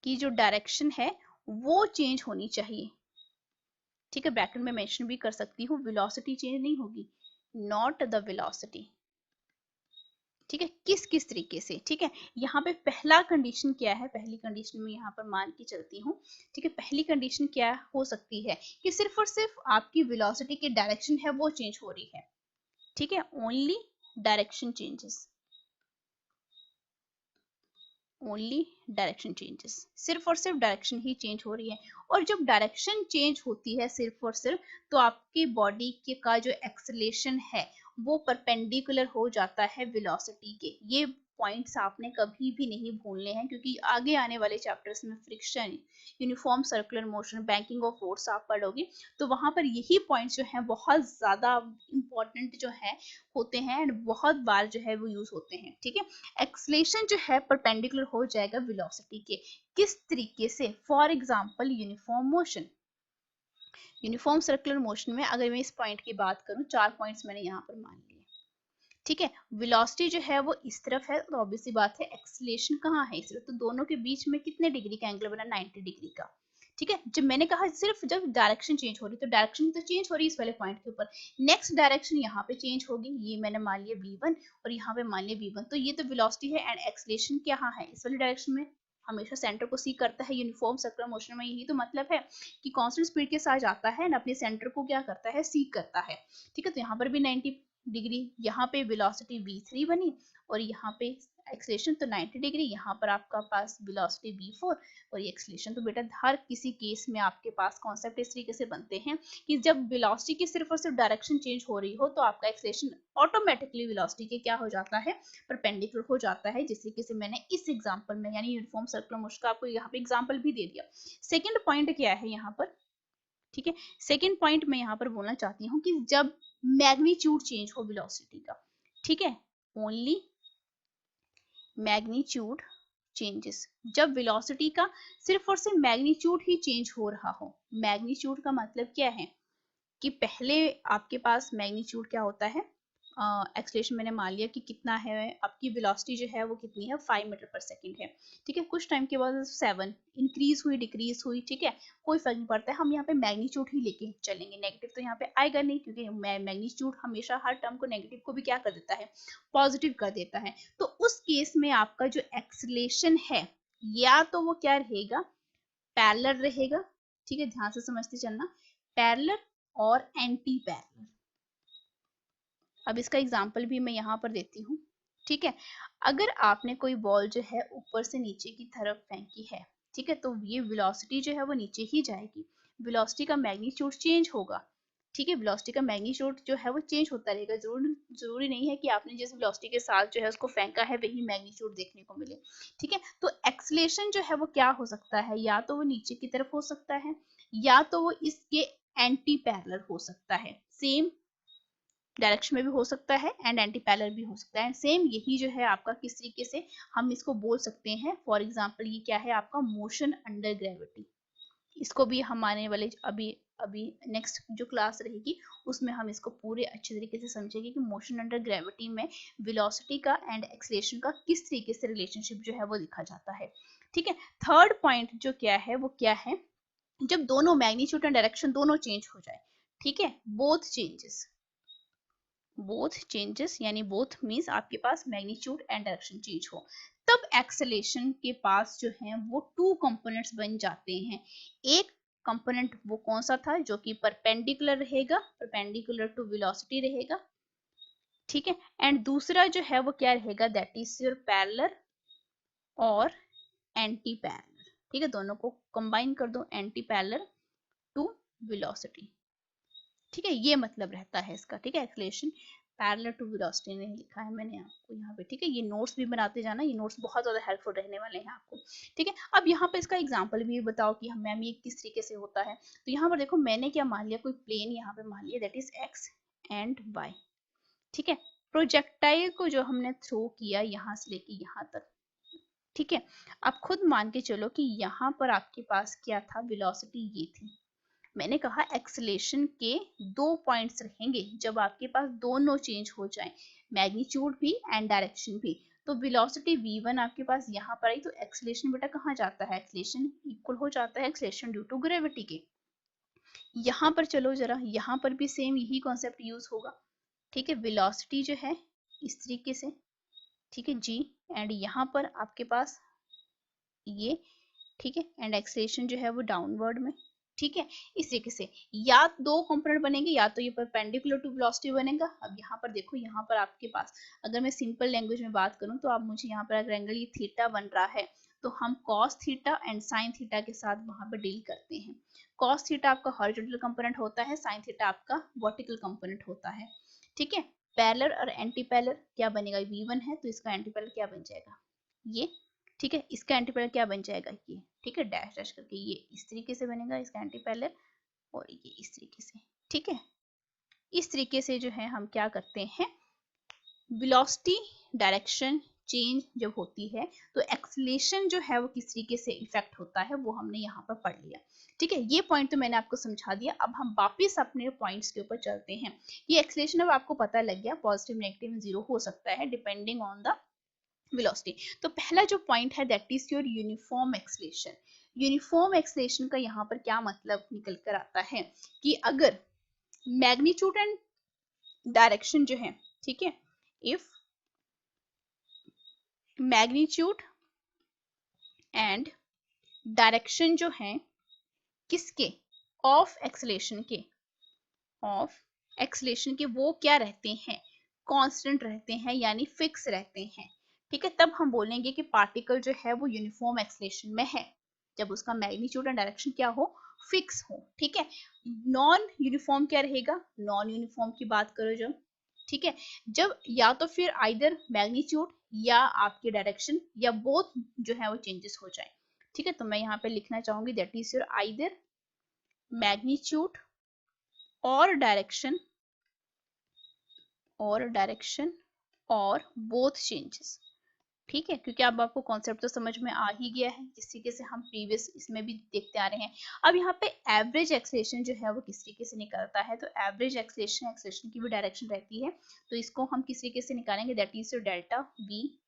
की जो डायरेक्शन है वो चेंज होनी चाहिए। ठीक है, ब्रैकेट में मेंशन भी कर सकती हूँ, वेलोसिटी चेंज नहीं होगी, नॉट द वेलोसिटी। ठीक है, किस किस तरीके से, ठीक है, यहाँ पे पहला कंडीशन क्या है, पहली कंडीशन में यहाँ पर मान के चलती हूँ। ठीक है, पहली कंडीशन क्या हो सकती है कि सिर्फ और सिर्फ आपकी वेलोसिटी की डायरेक्शन है वो चेंज हो रही है। ठीक है, only direction changes, only direction changes, सिर्फ और सिर्फ डायरेक्शन ही चेंज हो रही है। और जब डायरेक्शन चेंज होती है सिर्फ और सिर्फ, तो आपकी बॉडी के का जो एक्सेलरेशन है वो परपेंडिकुलर हो जाता है वेलोसिटी के। ये पॉइंट्स आपने कभी भी नहीं भूलने हैं, क्योंकि आगे आने वाले चैप्टर्स में friction, uniform circular motion, banking of force आप पढ़ोगे, तो वहां पर यही पॉइंट्स जो हैं बहुत ज्यादा इंपॉर्टेंट जो है होते हैं एंड बहुत बार जो है वो यूज होते हैं। ठीक है, एक्सेलरेशन जो है परपेंडिकुलर हो जाएगा वेलोसिटी के, किस तरीके से, for example uniform motion, uniform circular motion में अगर मैं इस पॉइंट की बात करूं, 4 पॉइंट्स मैंने यहाँ पर मान लिए। ठीक है, वेलोसिटी जो है वो इस तरफ है, तो ऑब्वियसली बात है एक्सेलरेशन कहाँ है, इस तरफ, तो दोनों के बीच में कितने डिग्री का एंगल बना, 90 डिग्री का। ठीक है, जब मैंने कहा सिर्फ जब डायरेक्शन चेंज हो रही, तो डायरेक्शन तो चेंज हो रही है इस वाले पॉइंट के ऊपर, नेक्स्ट डायरेक्शन यहाँ पे चेंज होगी, ये मैंने मान लिया v1 और यहाँ पे मान लिया v1, तो ये तो वेलोसिटी है एंड एक्सेलरेशन क्या है इस वाली डायरेक्शन में, हमेशा सेंटर को सीक करता है यूनिफॉर्म सर्कुलर मोशन में, यही तो मतलब है कि कांस्टेंट स्पीड के साथ जाता है ना, अपने सेंटर को क्या करता है, सीक करता है। ठीक है, तो यहाँ पर भी 90 डिग्री, यहाँ पे वेलोसिटी v3 बनी और यहाँ पे एक्सेलरेशन तो 90 डिग्री, यहाँ पर आपका पास वेलोसिटी v4 और ये एक्सेलरेशन। तो बेटा हर किसी केस में आपके पास कॉन्सेप्ट इस तरीके से बनते हैं कि जब वेलोसिटी की सिर्फ और सिर्फ डायरेक्शन चेंज हो रही हो तो आपका एक्सेलरेशन ऑटोमेटिकली वेलोसिटी के क्या हो जाता है, परपेंडिकुलर हो जाता है, जिस तरीके से मैंने इस एग्जांपल में यानी यूनिफॉर्म सर्कुलर मोशन का आपको यहाँ पे एग्जांपल भी दे दिया। सेकंड पॉइंट क्या है यहाँ पर, ठीक है, सेकंड पॉइंट मैं यहाँ पर बोलना चाहती हूँ कि जब मैग्नीट्यूड चेंज हो वेलोसिटी का, ठीक है, ओनली मैग्नीट्यूड चेंजेस, जब वेलोसिटी का सिर्फ और सिर्फ मैग्नीट्यूड ही चेंज हो रहा हो। मैग्नीट्यूड का मतलब क्या है कि पहले आपके पास मैग्नीट्यूड क्या होता है, एक्सेलरेशन मैंने मान लिया कि कितना है, आपकी वेलोसिटी जो है वो कितनी है 5 मीटर पर सेकंड है, ठीक है, कुछ टाइम के बाद 7 इंक्रीज हुई डिक्रीज हुई, ठीक है, कोई फर्क नहीं पड़ता है, हम यहाँ पे मैग्नीट्यूड ही लेके चलेंगे, नेगेटिव तो यहाँ पे आएगा नहीं क्योंकि मैग्नीट्यूड हमेशा हर टर्म को नेगेटिव को भी क्या कर देता है, पॉजिटिव कर देता है। तो उस केस में आपका जो एक्सेलरेशन है या तो वो क्या रहेगा, पैरेलल रहेगा, ठीक है, ध्यान से समझते चलना, पैरेलल और एंटी पैरेलल। अब इसका एग्जाम्पल भी मैं यहाँ पर देती हूँ, ठीक है, अगर आपने कोई बॉल जो है ऊपर से नीचे की तरफ फेंकी है, ठीक है, तो ये वेलोसिटी जो है वो नीचे ही जाएगी, वेलोसिटी का मैग्नीट्यूड चेंज होगा, ठीक है, वेलोसिटी का मैग्नीट्यूड जो है वो चेंज होता रहेगा, जरूरी नहीं है कि आपने जिस वेलोसिटी के साथ जो है उसको फेंका है वही मैग्नीट्यूड देखने को मिले, ठीक है। तो एक्सेलरेशन जो है वो क्या हो सकता है, या तो वो नीचे की तरफ हो सकता है या तो वो इसके एंटी पैरेलल हो सकता है, सेम डायरेक्शन में भी हो सकता है एंड एंटी पैरेलल भी हो सकता है। सेम यही जो है आपका किस तरीके से हम इसको बोल सकते हैं, फॉर एग्जांपल ये क्या है आपका मोशन अंडर ग्रेविटी, इसको भी हम आने वाले अभी अभी नेक्स्ट जो क्लास रहेगी उसमें हम इसको पूरे अच्छे तरीके से समझेंगे कि मोशन अंडर ग्रेविटी में वेलोसिटी का एंड एक्सेलरेशन का किस तरीके से रिलेशनशिप जो है वो लिखा जाता है, ठीक है। थर्ड पॉइंट जो क्या है वो क्या है, जब दोनों मैग्नीट्यूड एंड डायरेक्शन दोनों चेंज हो जाए, ठीक है, बोथ चेंजेस यानी बोथ मींस आपके पास मैग्नीट्यूड एंड डायरेक्शन चेंज हो, तब एक्सेलरेशन के पास जो है वो टू कंपोनेंट्स बन जाते हैं। एक कंपोनेंट वो कौन सा था जो कि परपेंडिकुलर रहेगा, परपेंडिकुलर टू वेलोसिटी रहेगा, ठीक है, एंड दूसरा जो है वो क्या रहेगा, दैट इज योर पैरेलल और एंटी पैरेलल, ठीक है, दोनों को कंबाइन कर दो, एंटी पैरेलल टू वेलोसिटी, ठीक है, ये मतलब रहता है इसका, ठीक है, एक्सेलरेशन पैरेलल टू वेलोसिटी नहीं लिखा है मैंने आपको यहाँ पे, ठीक है, ये नोट्स भी बनाते जाना, ये नोट्स बहुत ज्यादा हेल्पफुल रहने वाले हैं आपको, ठीक है। अब यहाँ पे इसका एग्जांपल भी बताओ कि हम मैम ये किस तरीके से होता है, तो यहाँ पर देखो मैंने क्या मान लिया, कोई प्लेन यहाँ पे मान लिया that is X and Y, ठीक है, प्रोजेक्टाइल को जो हमने थ्रो किया यहाँ से लेके यहाँ तक, ठीक है, आप खुद मान के चलो कि यहाँ पर आपके पास क्या था, वेलोसिटी ये थी, मैंने कहा एक्सेलरेशन के दो पॉइंट्स रहेंगे जब आपके पास दोनों चेंज हो जाएं, मैग्नीट्यूड भी एंड डायरेक्शन भी, तो वेलोसिटी v1 आपके पास यहाँ पर आई तो एक्सेलरेशन बेटा कहाँ जाता है, एक्सेलरेशन इक्वल हो जाता है एक्सेलरेशन ड्यू टू ग्रेविटी के। यहाँ पर चलो जरा, यहाँ पर भी सेम यही कॉन्सेप्ट यूज होगा, ठीक है, वेलोसिटी जो है इस तरीके से, ठीक है जी, एंड यहाँ पर आपके पास ये, ठीक है, एंड एक्सेलरेशन जो है वो डाउनवर्ड में, ठीक है, इस तरीके से या दो कंपोनेंट बनेंगे या तो ये परपेंडिकुलर टू वेलोसिटी बनेगा। अब यहाँ पर देखो, यहाँ पर आपके पास अगर मैं सिंपल लैंग्वेज में बात करूँ तो आप मुझे यहाँ पर अगर एंगल ये थीटा बन रहा है तो हम cos theta and sine theta के साथ वहां पर डील करते हैं। कॉस थीटा आपका हॉरिजॉन्टल कंपोनेंट होता है, साइन थीटा आपका वर्टिकल कंपोनेंट होता है, ठीक है। पैरेलल और एंटी पैरेलल क्या बनेगा, v1 है तो इसका एंटी पैरेलल क्या बन जाएगा, ये, ठीक है, इसका एंटी पैरेलल क्या बन जाएगा ये, ठीक है, डैश डैश करके ये इस तरीके से बनेगा इसका एंटी पैरेलल, और ये इस तरीके से, ठीक है। इस तरीके से जो है हम क्या करते हैं, वेलोसिटी डायरेक्शन चेंज जब होती है तो एक्सेलरेशन जो है वो किस तरीके से इफेक्ट होता है वो हमने यहाँ पर पढ़ लिया, ठीक है, ये पॉइंट तो मैंने आपको समझा दिया। अब हम वापस अपने पॉइंट्स के ऊपर चलते हैं। ये एक्सेलरेशन अब आपको पता लग गया, पॉजिटिव नेगेटिव जीरो हो सकता है डिपेंडिंग ऑन द वेलोसिटी। तो पहला जो पॉइंट है that is your uniform acceleration. Uniform acceleration का यहाँ पर क्या मतलब निकल कर आता है कि अगर मैग्नीट्यूड एंड डायरेक्शन जो है, ठीक है, इफ मैग्नीट्यूड एंड डायरेक्शन जो है किसके, ऑफ एक्सेलरेशन के, ऑफ एक्सेलरेशन के वो क्या रहते हैं, कांस्टेंट रहते हैं यानी फिक्स रहते हैं, ठीक है, तब हम बोलेंगे कि पार्टिकल जो है वो यूनिफॉर्म एक्सेलरेशन में है, जब उसका मैग्नीट्यूड एंड डायरेक्शन क्या हो, फिक्स हो, ठीक है। नॉन यूनिफॉर्म क्या रहेगा, नॉन यूनिफॉर्म की बात करो जब, ठीक है, जब या तो फिर आइदर मैग्नीट्यूड या आपकी डायरेक्शन या बोथ जो है वो चेंजेस हो जाए, ठीक है। तो मैं यहाँ पे लिखना चाहूंगी that is your either magnitude और डायरेक्शन और बोथ चेंजेस, ठीक है, क्योंकि अब आपको कॉन्सेप्ट तो समझ में आ ही गया है जिस तरीके से हम प्रीवियस इसमें भी देखते आ रहे हैं। अब यहाँ पे एवरेज एक्सेलरेशन जो है वो किस तरीके से निकलता है, तो एवरेज एक्सेलरेशन की भी डायरेक्शन रहती है, तो इसको हम किस तरीके से निकालेंगे, that is your delta we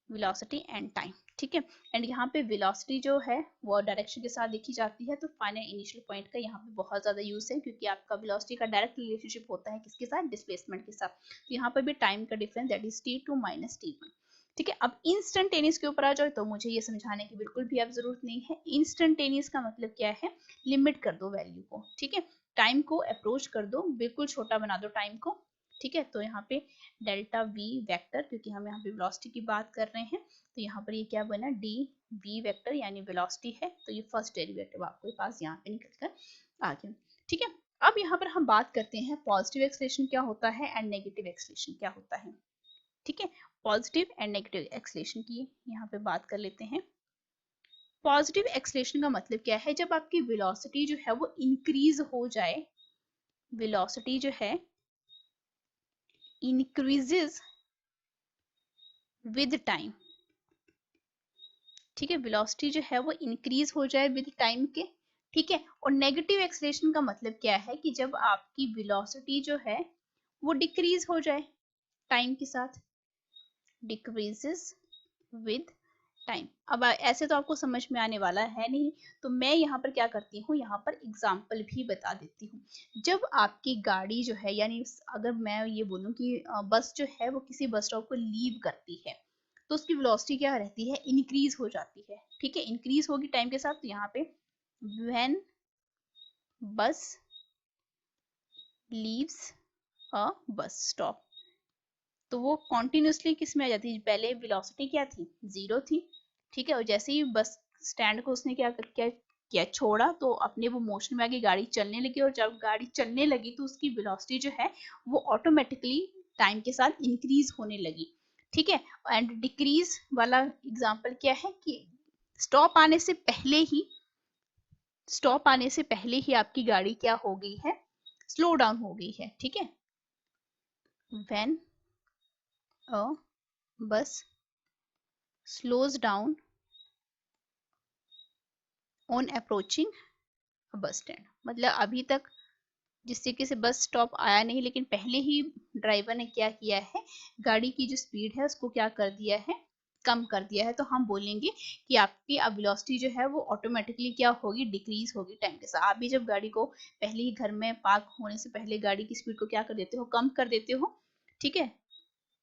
velocity and time, ठीक है। एंड यहाँ पे वेलोसिटी जो है वो डायरेक्शन के साथ देखी जाती है, तो फाइनल इनिशियल पॉइंट का यहाँ पे बहुत ज्यादा यूज है क्योंकि आपका वेलोसिटी का डायरेक्ट रिलेशनशिप होता है किसके साथ, डिस्प्लेसमेंट के साथ। तो यहाँ पर भी टाइम का difference that is t2 minus t1, ठीक है। अब इंस्टेंटेनियस के ऊपर आ जाओ तो मुझे ये समझाने की बिल्कुल भी अब जरूरत नहीं है। इंस्टेंटेनियस का मतलब क्या है, लिमिट कर दो वैल्यू को, ठीक है, टाइम को अप्रोच कर दो, बिल्कुल छोटा बना दो टाइम को, ठीक है। तो यहाँ पे डेल्टा वी वेक्टर, क्योंकि हम यहाँ पे वेलोसिटी की बात कर रहे हैं, तो यहाँ पर ये क्या बना, डी वी वेक्टर यानी वेलोसिटी है, तो ये फर्स्ट डेरिवेटिव आपके पास यहाँ पे निकल कर आ गया, ठीक है। अब यहाँ पर हम बात करते हैं पॉजिटिव एक्सेलरेशन क्या होता है एंड नेगेटिव एक्सेलरेशन क्या होता है, ठीक है। पॉजिटिव एंड नेगेटिव एक्सेलरेशन की यहाँ पे बात कर लेते हैं। पॉजिटिव एक्सेलरेशन का मतलब क्या है, जब आपकी वेलोसिटी जो है वो इंक्रीज हो जाए, वेलोसिटी जो है इंक्रीजेस विद टाइम, ठीक है, वेलोसिटी जो है वो इंक्रीज हो जाए विद टाइम के, ठीक है। और नेगेटिव एक्सेलरेशन का मतलब क्या है कि जब आपकी वेलोसिटी जो है वो डिक्रीज हो जाए टाइम के साथ, डिक्रीजेस विद टाइम। अब ऐसे तो आपको समझ में आने वाला है नहीं, तो मैं यहाँ पर क्या करती हूँ, यहाँ पर एग्जाम्पल भी बता देती हूँ। जब आपकी गाड़ी जो है, यानी अगर मैं ये बोलूँ कि बस जो है वो किसी बस स्टॉप को लीव करती है, तो उसकी वेलोसिटी क्या रहती है, इंक्रीज हो जाती है, ठीक है, इंक्रीज होगी टाइम के साथ। तो यहाँ पे व्हेन बस लीव्स अ बस स्टॉप, तो वो कॉन्टिन्यूसली किस में आ जाती है, पहले वेलोसिटी क्या थी, जीरो थी, ठीक है, और जैसे ही बस स्टैंड को उसने क्या छोड़ा, तो अपने वो मोशन में आगे गाड़ी चलने लगी, और जब गाड़ी चलने लगी तो उसकी वेलोसिटी जो है वो ऑटोमेटिकली टाइम के साथ इंक्रीज होने लगी, ठीक है। एंड डिक्रीज वाला एग्जांपल क्या है कि स्टॉप आने से पहले ही आपकी गाड़ी क्या हो गई है, स्लो डाउन हो गई है, ठीक है। व्हेन अ बस slows down on approaching a bus stand, मतलब अभी तक जिस तरीके से बस स्टॉप आया नहीं, लेकिन पहले ही ड्राइवर ने क्या किया है, गाड़ी की जो स्पीड है उसको क्या कर दिया है, कम कर दिया है, तो हम बोलेंगे कि आपकी अब वेलोसिटी जो है वो ऑटोमेटिकली क्या होगी, डिक्रीज होगी टाइम के साथ। आप भी जब गाड़ी को पहले ही घर में पार्क होने से पहले गाड़ी की स्पीड को क्या कर देते हो, कम कर देते हो, ठीक है,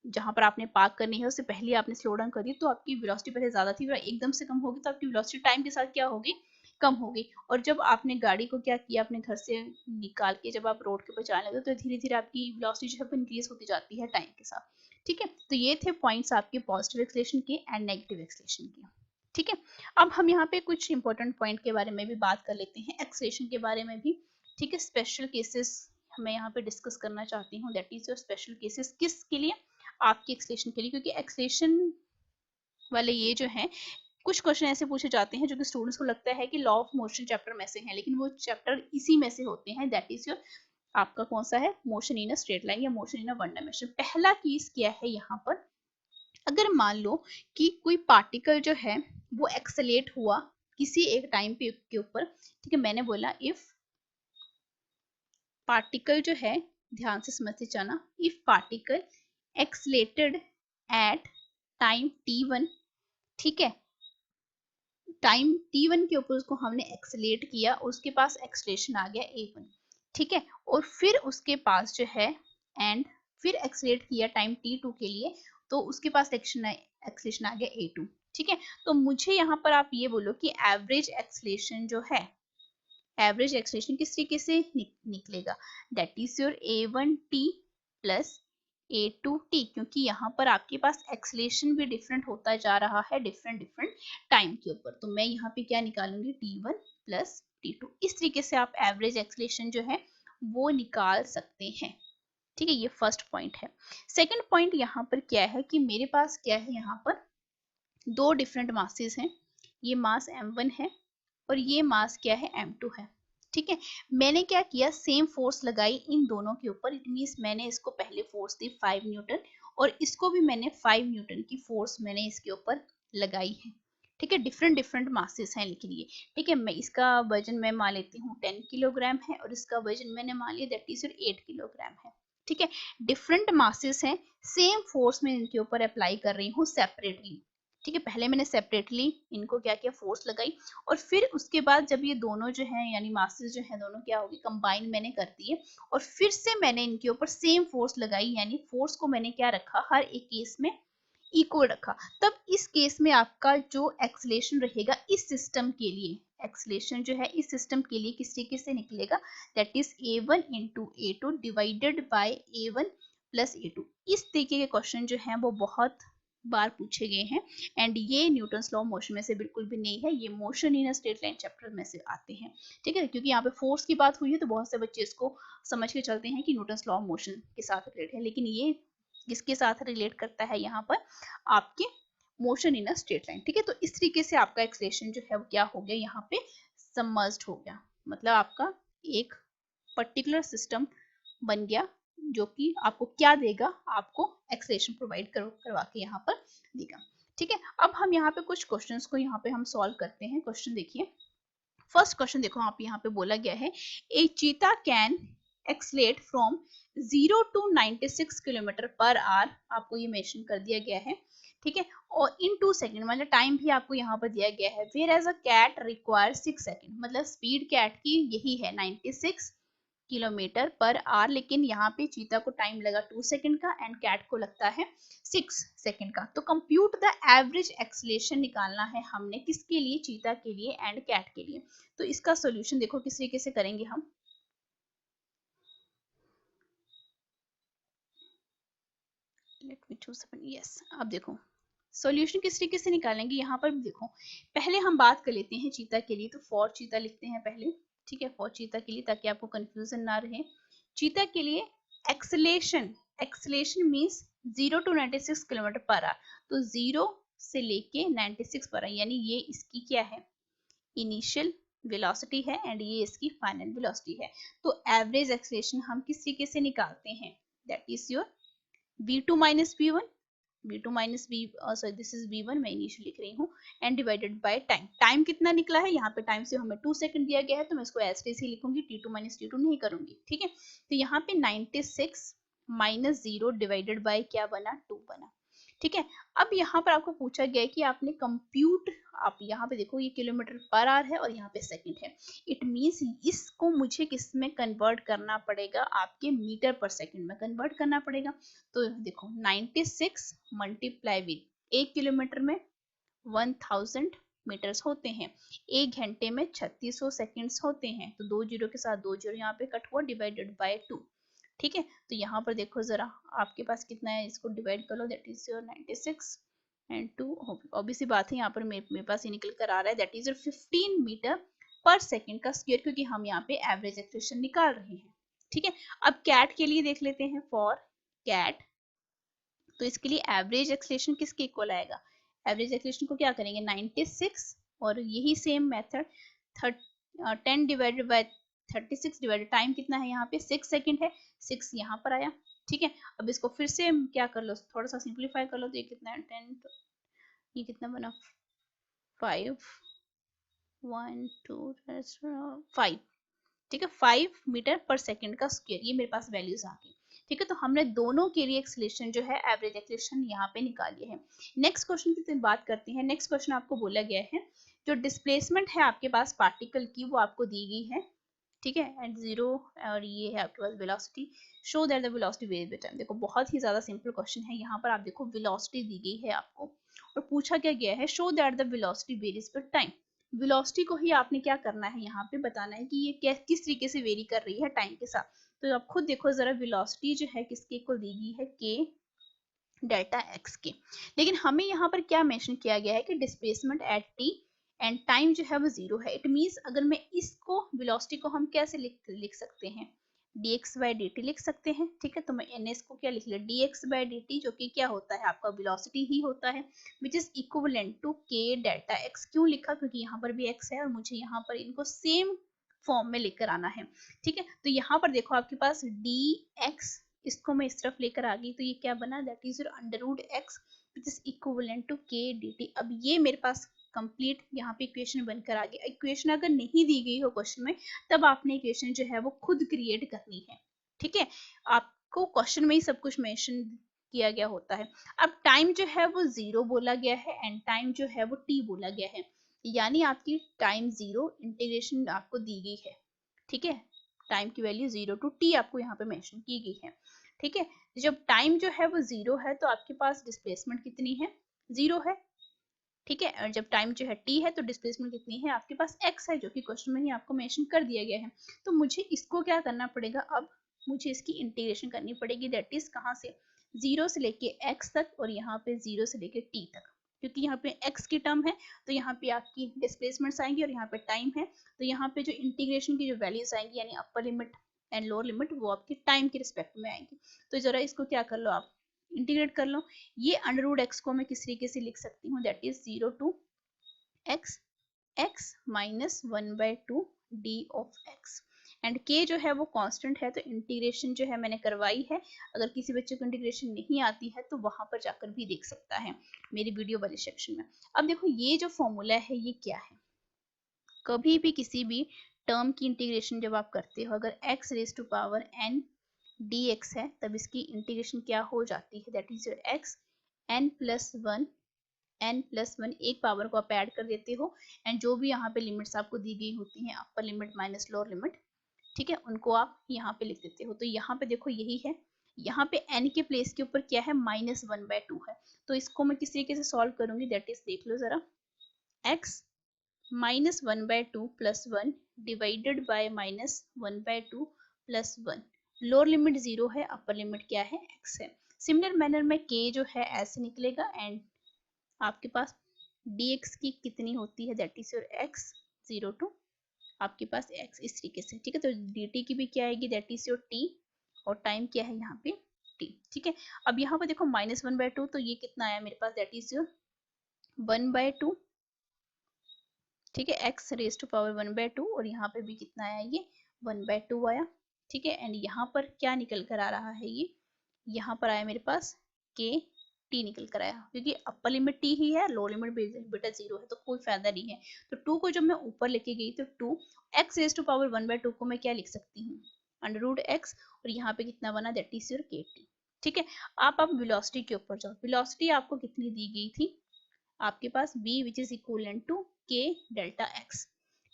जहां पर आपने पार्क करनी है उससे पहले आपने स्लो डाउन कर दी, तो आपकी वेलोसिटी पहले ज्यादा थी, एकदम से कम होगी, तो आपकी वेलोसिटी टाइम के साथ क्या होगी, कम होगी। और जब आपने गाड़ी को क्या किया, अपने घर से निकाल के जब आप रोड के ऊपर चलाने लगे, तो धीरे धीरे आपकी वेलोसिटी जो है इंक्रीज होती जाती है टाइम के साथ, ठीक है। तो ये थे पॉइंट्स आपके पॉजिटिव एक्सेलरेशन के एंड नेगेटिव एक्सेलरेशन के, ठीक है। अब हम यहाँ पे कुछ इंपॉर्टेंट पॉइंट के बारे में भी बात कर लेते हैं, एक्सेलरेशन के बारे में भी, ठीक है। स्पेशल केसेस मैं यहाँ पे डिस्कस करना चाहती हूँ, that is your special cases, किसके लिए, आपकी एक्सेलरेशन के लिए, क्योंकि एक्सेलरेशन वाले ये जो है कुछ क्वेश्चन ऐसे पूछे जाते हैं जो कि स्टूडेंट्स को लगता है कि लॉ ऑफ मोशन चैप्टर में से हैं, लेकिन वो चैप्टर इसी में से होते हैं, दैट इज योर आपका कौन सा है, motion in a straight line या motion in a one dimension. पहला केस क्या है यहाँ पर, अगर मान लो कि कोई पार्टिकल जो है वो एक्सेलेट हुआ किसी एक टाइम पे के ऊपर, ठीक है, मैंने बोला इफ पार्टिकल जो है, ध्यान से समझते जाना, if particle accelerated at time t1, ठीक है, टाइम t1 के ऊपर उसको हमने एक्सेलेरेट किया, उसके पास एक्सेलेरेशन आ गया a1, ठीक है, और फिर उसके पास जो है एंड फिर एक्सेलेरेट किया टाइम t2 के लिए, तो उसके पास एक्सेलेरेशन आ गया a2, ठीक है। तो मुझे यहाँ पर आप ये बोलो कि एवरेज एक्सेलेरेशन जो है, एवरेज एक्सेलेरेशन किस तरीके से निकलेगा, that is your a1t plus a2t, क्योंकि यहाँ पर आपके पास एक्सेलेरेशन भी डिफरेंट होता जा रहा है डिफरेंट टाइम के ऊपर। तो मैं यहाँ पे क्या निकालूंगी, t1 प्लस t2। इस तरीके से आप एवरेज एक्सेलेरेशन जो है वो निकाल सकते हैं, ठीक है। ये फर्स्ट पॉइंट है। सेकंड पॉइंट यहाँ पर क्या है कि मेरे पास क्या है, यहाँ पर दो डिफरेंट मासेस हैं, ये मास m1 है और ये मास क्या है, m2 है, ठीक है। मैंने क्या किया, सेम फोर्स लगाई इन दोनों के ऊपर, इट मींस मैंने इसको पहले फोर्स दी 5 न्यूटन और इसको भी मैंने 5 न्यूटन की फोर्स मैंने इसके ऊपर लगाई है, ठीक है। डिफरेंट मासेस हैं लेकिन ये, ठीक है। मैं इसका वजन मैं मान लेती हूँ 10 किलोग्राम है और इसका वजन मैंने मान लिया दैट इज 8 किलोग्राम है, ठीक है। डिफरेंट मासेस हैं, सेम फोर्स में इनके ऊपर अप्लाई कर रही हूँ सेपरेटली, ठीक है। पहले मैंने सेपरेटली इनको क्या किया, फोर्स लगाई, और फिर उसके बाद जब ये दोनों जो है यानी मासेस जो है दोनों क्या होगी, कंबाइन मैंने कर दिए, और फिर से मैंने इनके ऊपर सेम फोर्स लगाई, यानी फोर्स को मैंने क्या रखा, हर एक केस में इक्वल रखा। तब इस केस में आपका जो एक्सेलेरेशन रहेगा इस सिस्टम के लिए, एक्सेलेरेशन जो है इस सिस्टम के लिए किस तरीके से निकलेगा, that is a1 into a2 divided by a1 plus a2। इस तरीके के क्वेश्चन जो हैं वो बहुत बार पूछे गए हैं, एंड ये न्यूटन्स लॉ मोशन में से बिल्कुल भी नहीं है, ये motion in straight line chapter में से आते हैं, ठीक है। क्योंकि यहाँ पे फोर्स की बात हुई है तो बहुत से बच्चे इसको समझ के चलते हैं कि न्यूटन्स लॉ मोशन के साथ रिलेटेड है, लेकिन ये किसके साथ रिलेट करता है, यहाँ पर आपके motion in a straight line, ठीक है। तो इस तरीके से आपका एक्सेलेरेशन जो है वो क्या हो गया, यहाँ पे सबमर्ज्ड हो गया, मतलब आपका एक पर्टिकुलर सिस्टम बन गया जो कि आपको क्या देगा, आपको एक्सेलेरेशन प्रोवाइड करवा के यहाँ पर देगा, ठीक है। अब हम यहाँ पे कुछ क्वेश्चंस को यहाँ पे हम सॉल्व करते हैं। क्वेश्चन देखिए, फर्स्ट क्वेश्चन देखो, आप यहाँ पे बोला गया है a cheetah can accelerate from 0 to 96 kilometre per hour, आपको ये मेंशन कर दिया गया है, ठीक है। और इन 2 सेकंड, मतलब टाइम भी आपको यहाँ पर दिया गया है, where as a cat require 6 second, मतलब स्पीड कैट की यही है 96 किलोमीटर पर आवर, लेकिन यहाँ पे चीता को टाइम लगा 2 सेकंड का एंड कैट को लगता है 6 सेकंड का। तो कंप्यूट द एवरेज एक्सेलेरेशन निकालना है हमने, किसके लिए, चीता के लिए एंड कैट के लिए। तो इसका सॉल्यूशन देखो किस तरीके से करेंगे हम, लेट मी चूज यस। अब देखो सॉल्यूशन किस तरीके से निकालेंगे, यहाँ पर देखो पहले हम बात कर लेते हैं चीता के लिए, तो फॉर चीता लिखते हैं पहले, ठीक है, फॉर चीता के लिए, ताकि आपको कंफ्यूजन ना रहे। चीता के लिए acceleration, acceleration means 0 to 96 kilometre per our, तो 0 से लेके 96 पर आवर, यानी ये इसकी क्या है, इनिशियल वेलोसिटी है एंड ये इसकी फाइनल वेलोसिटी है। तो एवरेज एक्सेलेरेशन हम किस तरीके से निकालते हैं, that is your v2 minus v1, v2 minus v, sorry this is v1, मैं इनिशियल लिख रही हूँ, and divided by time. Time कितना निकला है, यहाँ पे टाइम से हमें 2 सेकंड दिया गया है, तो मैं इसको एज ही लिखूंगी, t2 माइनस t2 नहीं करूंगी, ठीक है। तो यहाँ पे 96 माइनस 0 डिवाइडेड बाय क्या बना, 2 बना, ठीक है। अब यहाँ पर आपको पूछा गया है कि आपने कंप्यूट, आप यहाँ पे देखो ये किलोमीटर पर आवर है और यहाँ पे सेकंड है, इट मींस इसको मुझे किस में कन्वर्ट करना पड़ेगा, आपके मीटर पर सेकंड में कन्वर्ट करना पड़ेगा। तो देखो 96 मल्टीप्लाई विद 1 किलोमीटर में 1000 मीटर्स होते हैं, 1 घंटे में 3600 सेकंड्स होते हैं, तो 2 जीरो के साथ 2 जीरो यहाँ पे कट हुआ, डिवाइडेड बाय 2, ठीक है। तो यहाँ पर देखो जरा आपके पास कितना है, इसको डिवाइड कर लो, that is your 96 and 2, obviously बात है यहाँ पर मेरे पास ये निकल कर आ रहा है, दैट इज योर 15 मीटर पर सेकंड का स्क्वायर, क्योंकि हम यहाँ पे एवरेज एक्सेलेरेशन निकाल रहे हैं, ठीक है। अब कैट के लिए देख लेते हैं, फॉर कैट, तो इसके लिए एवरेज एक्सेलेरेशन किसके इक्वल आएगा, एवरेज एक्सेलेरेशन को क्या करेंगे 96, और यही same method 10 divided by 36 divided, time कितना है यहाँ पे 6 सेकंड है, 6 यहाँ पर आया, ठीक है। अब इसको फिर से क्या कर लो, थोड़ा सा सिंप्लीफाई कर लो, तो ये कितना है 10, ये कितना बना 5 1 2 5, ठीक है, 5 मीटर पर सेकंड का स्क्वायर, ये मेरे पास वैल्यूज आ गई, ठीक है। तो हमने दोनों के लिए एक्सेलेरेशन जो है एवरेज एक्सेलेरेशन यहाँ पे निकाली है। नेक्स्ट क्वेश्चन की बात करते हैं। नेक्स्ट क्वेश्चन आपको बोला गया है जो डिस्प्लेसमेंट है आपके पास पार्टिकल की वो आपको दी गई है, ठीक है, एट 0, और ये है आपके पास velocity, show that the velocity varies with time. देखो बहुत ही ज्यादा सिंपल क्वेश्चन है, यहाँ पर आप देखो वेलोसिटी दी गई है आपको और पूछा क्या गया है, show that the velocity varies with time. Velocity को ही आपने क्या करना है, यहाँ पे बताना है कि ये किस तरीके से वेरी कर रही है टाइम के साथ। तो आप खुद देखो जरा, वेलोसिटी जो है किसके इक्वल दी गई है, के डेल्टा एक्स के। लेकिन हमें यहाँ पर क्या मेंशन किया गया है कि displacement at T and time जो है वो 0 है। इट मींस अगर मैं इसको वेलोसिटी को हम कैसे लिख सकते हैं, dx by dt लिख सकते हैं, ठीक है। तो मैं ns को क्या लिख लिया, dx by dt, जो कि क्या होता है आपका वेलोसिटी ही होता है, which is equivalent to k delta x। क्यों लिखा, क्योंकि यहाँ पर भी x है और मुझे यहाँ पर इनको सेम फॉर्म में लेकर आना है, ठीक है। तो यहाँ पर देखो आपके पास dx, इसको मैं इस तरफ लेकर आ गई तो ये क्या बना, that is your under root X which is equivalent to K D T. अब ये मेरे पास कंप्लीट यहाँ पे इक्वेशन बनकर आ गई। इक्वेशन अगर नहीं दी गई हो क्वेश्चन में, तब आपने इक्वेशन जो है वो खुद क्रिएट करनी है, ठीक है। आपको क्वेश्चन में ही सब कुछ मेंशन किया गया होता है। अब टाइम जो है वो 0 बोला गया है एंड टाइम जो है वो t बोला गया है, यानी आपकी टाइम 0 इंटीग्रेशन आपको दी गई है, ठीक है। टाइम की वैल्यू 0 टू t आपको यहाँ पे मेंशन की गई है, ठीक है। जब टाइम जो है वो 0 है तो आपके पास डिस्प्लेसमेंट कितनी है, 0 है, ठीक है। और जब टाइम जो है t है तो डिस्प्लेसमेंट कितनी है आपके पास, x है, जो कि क्वेश्चन में ही आपको मेंशन कर दिया गया है। तो मुझे इसको क्या करना पड़ेगा, अब मुझे इसकी इंटीग्रेशन करनी पड़ेगी, दैट इज कहाँ से, 0 से लेके x तक और यहाँ पे 0 से लेके t तक, क्योंकि यहाँ पे x की टर्म है तो यहाँ पे आपकी डिस्प्लेसमेंट्स आएंगी और यहाँ पे टाइम है, तो यहाँ पे जो इंटीग्रेशन की जो वैल्यूज आएंगी यानी upper limit and lower limit, वो आपकी टाइम के रिस्पेक्ट में आएंगी। तो जरा इसको क्या कर लो, आप इंटीग्रेट कर लो। ये अंडर रूट एक्स को मैं किस तरीके से लिख सकती हूँ, that is 0 to X, X minus 1/2 D of X, and K जो है वो कांस्टेंट है, तो इंटीग्रेशन जो है मैंने करवाई है। अगर किसी बच्चे को इंटीग्रेशन नहीं आती है तो वहां पर जाकर भी देख सकता है मेरी वीडियो वाले सेक्शन में। अब देखो ये जो फॉर्मूला है ये क्या है, कभी भी किसी भी टर्म की इंटीग्रेशन जब आप करते हो, अगर x raise to power n dx है, तब इसकी इंटीग्रेशन क्या हो जाती है, that is your x n plus one, एक पावर को आप ऐड कर देते हो एंड जो भी यहाँ पे लिमिट्स आपको दी गई होती हैं, upper limit minus lower limit, ठीक है, उनको आप यहाँ पे लिख देते हो। तो यहाँ पे देखो यही है, यहाँ पे n के प्लेस के ऊपर क्या है, -1/2 है। तो इसको मैं किस तरीके से सॉल्व करूंगी, दैट इज देख लो जरा, x -1/2 plus 1 divided bye -1/2 plus 1, lower limit 0 है, अपर लिमिट क्या है, x है। सिमिलर मैनर में k जो है ऐसे निकलेगा एंड आपके पास dx की कितनी होती है, that is your x 0 to आपके पास x, इस तरीके से, ठीक है। तो dt की भी क्या आएगी, दैट इज योर t, और टाइम क्या है यहाँ पे t, ठीक है। अब यहाँ पर देखो -1/2, तो ये कितना आया मेरे पास, दैट इज योर 1/2, ठीक है, x रेज टू पावर 1/2, और यहाँ पे भी कितना आया, ये 1/2 आया, ठीक है। एंड यहाँ पर क्या निकल कर आ रहा है, ये यहाँ पर आया मेरे पास k t निकल कर आया, क्योंकि अपर लिमिट t ही है, लोअर लिमिट बेटा 0 है, तो कोई फायदा नहीं है। तो 2 को जब मैं ऊपर लेके गई तो 2 x रेज टू पावर 1/2 को मैं क्या लिख सकती हूँ, अंडर रूट x, और यहाँ पे कितना बना, that is your k t, ठीक है। आप वेलोसिटी के ऊपर जाओ, वेलोसिटी आपको कितनी दी गई थी आपके पास, v which is equivalent to k delta x,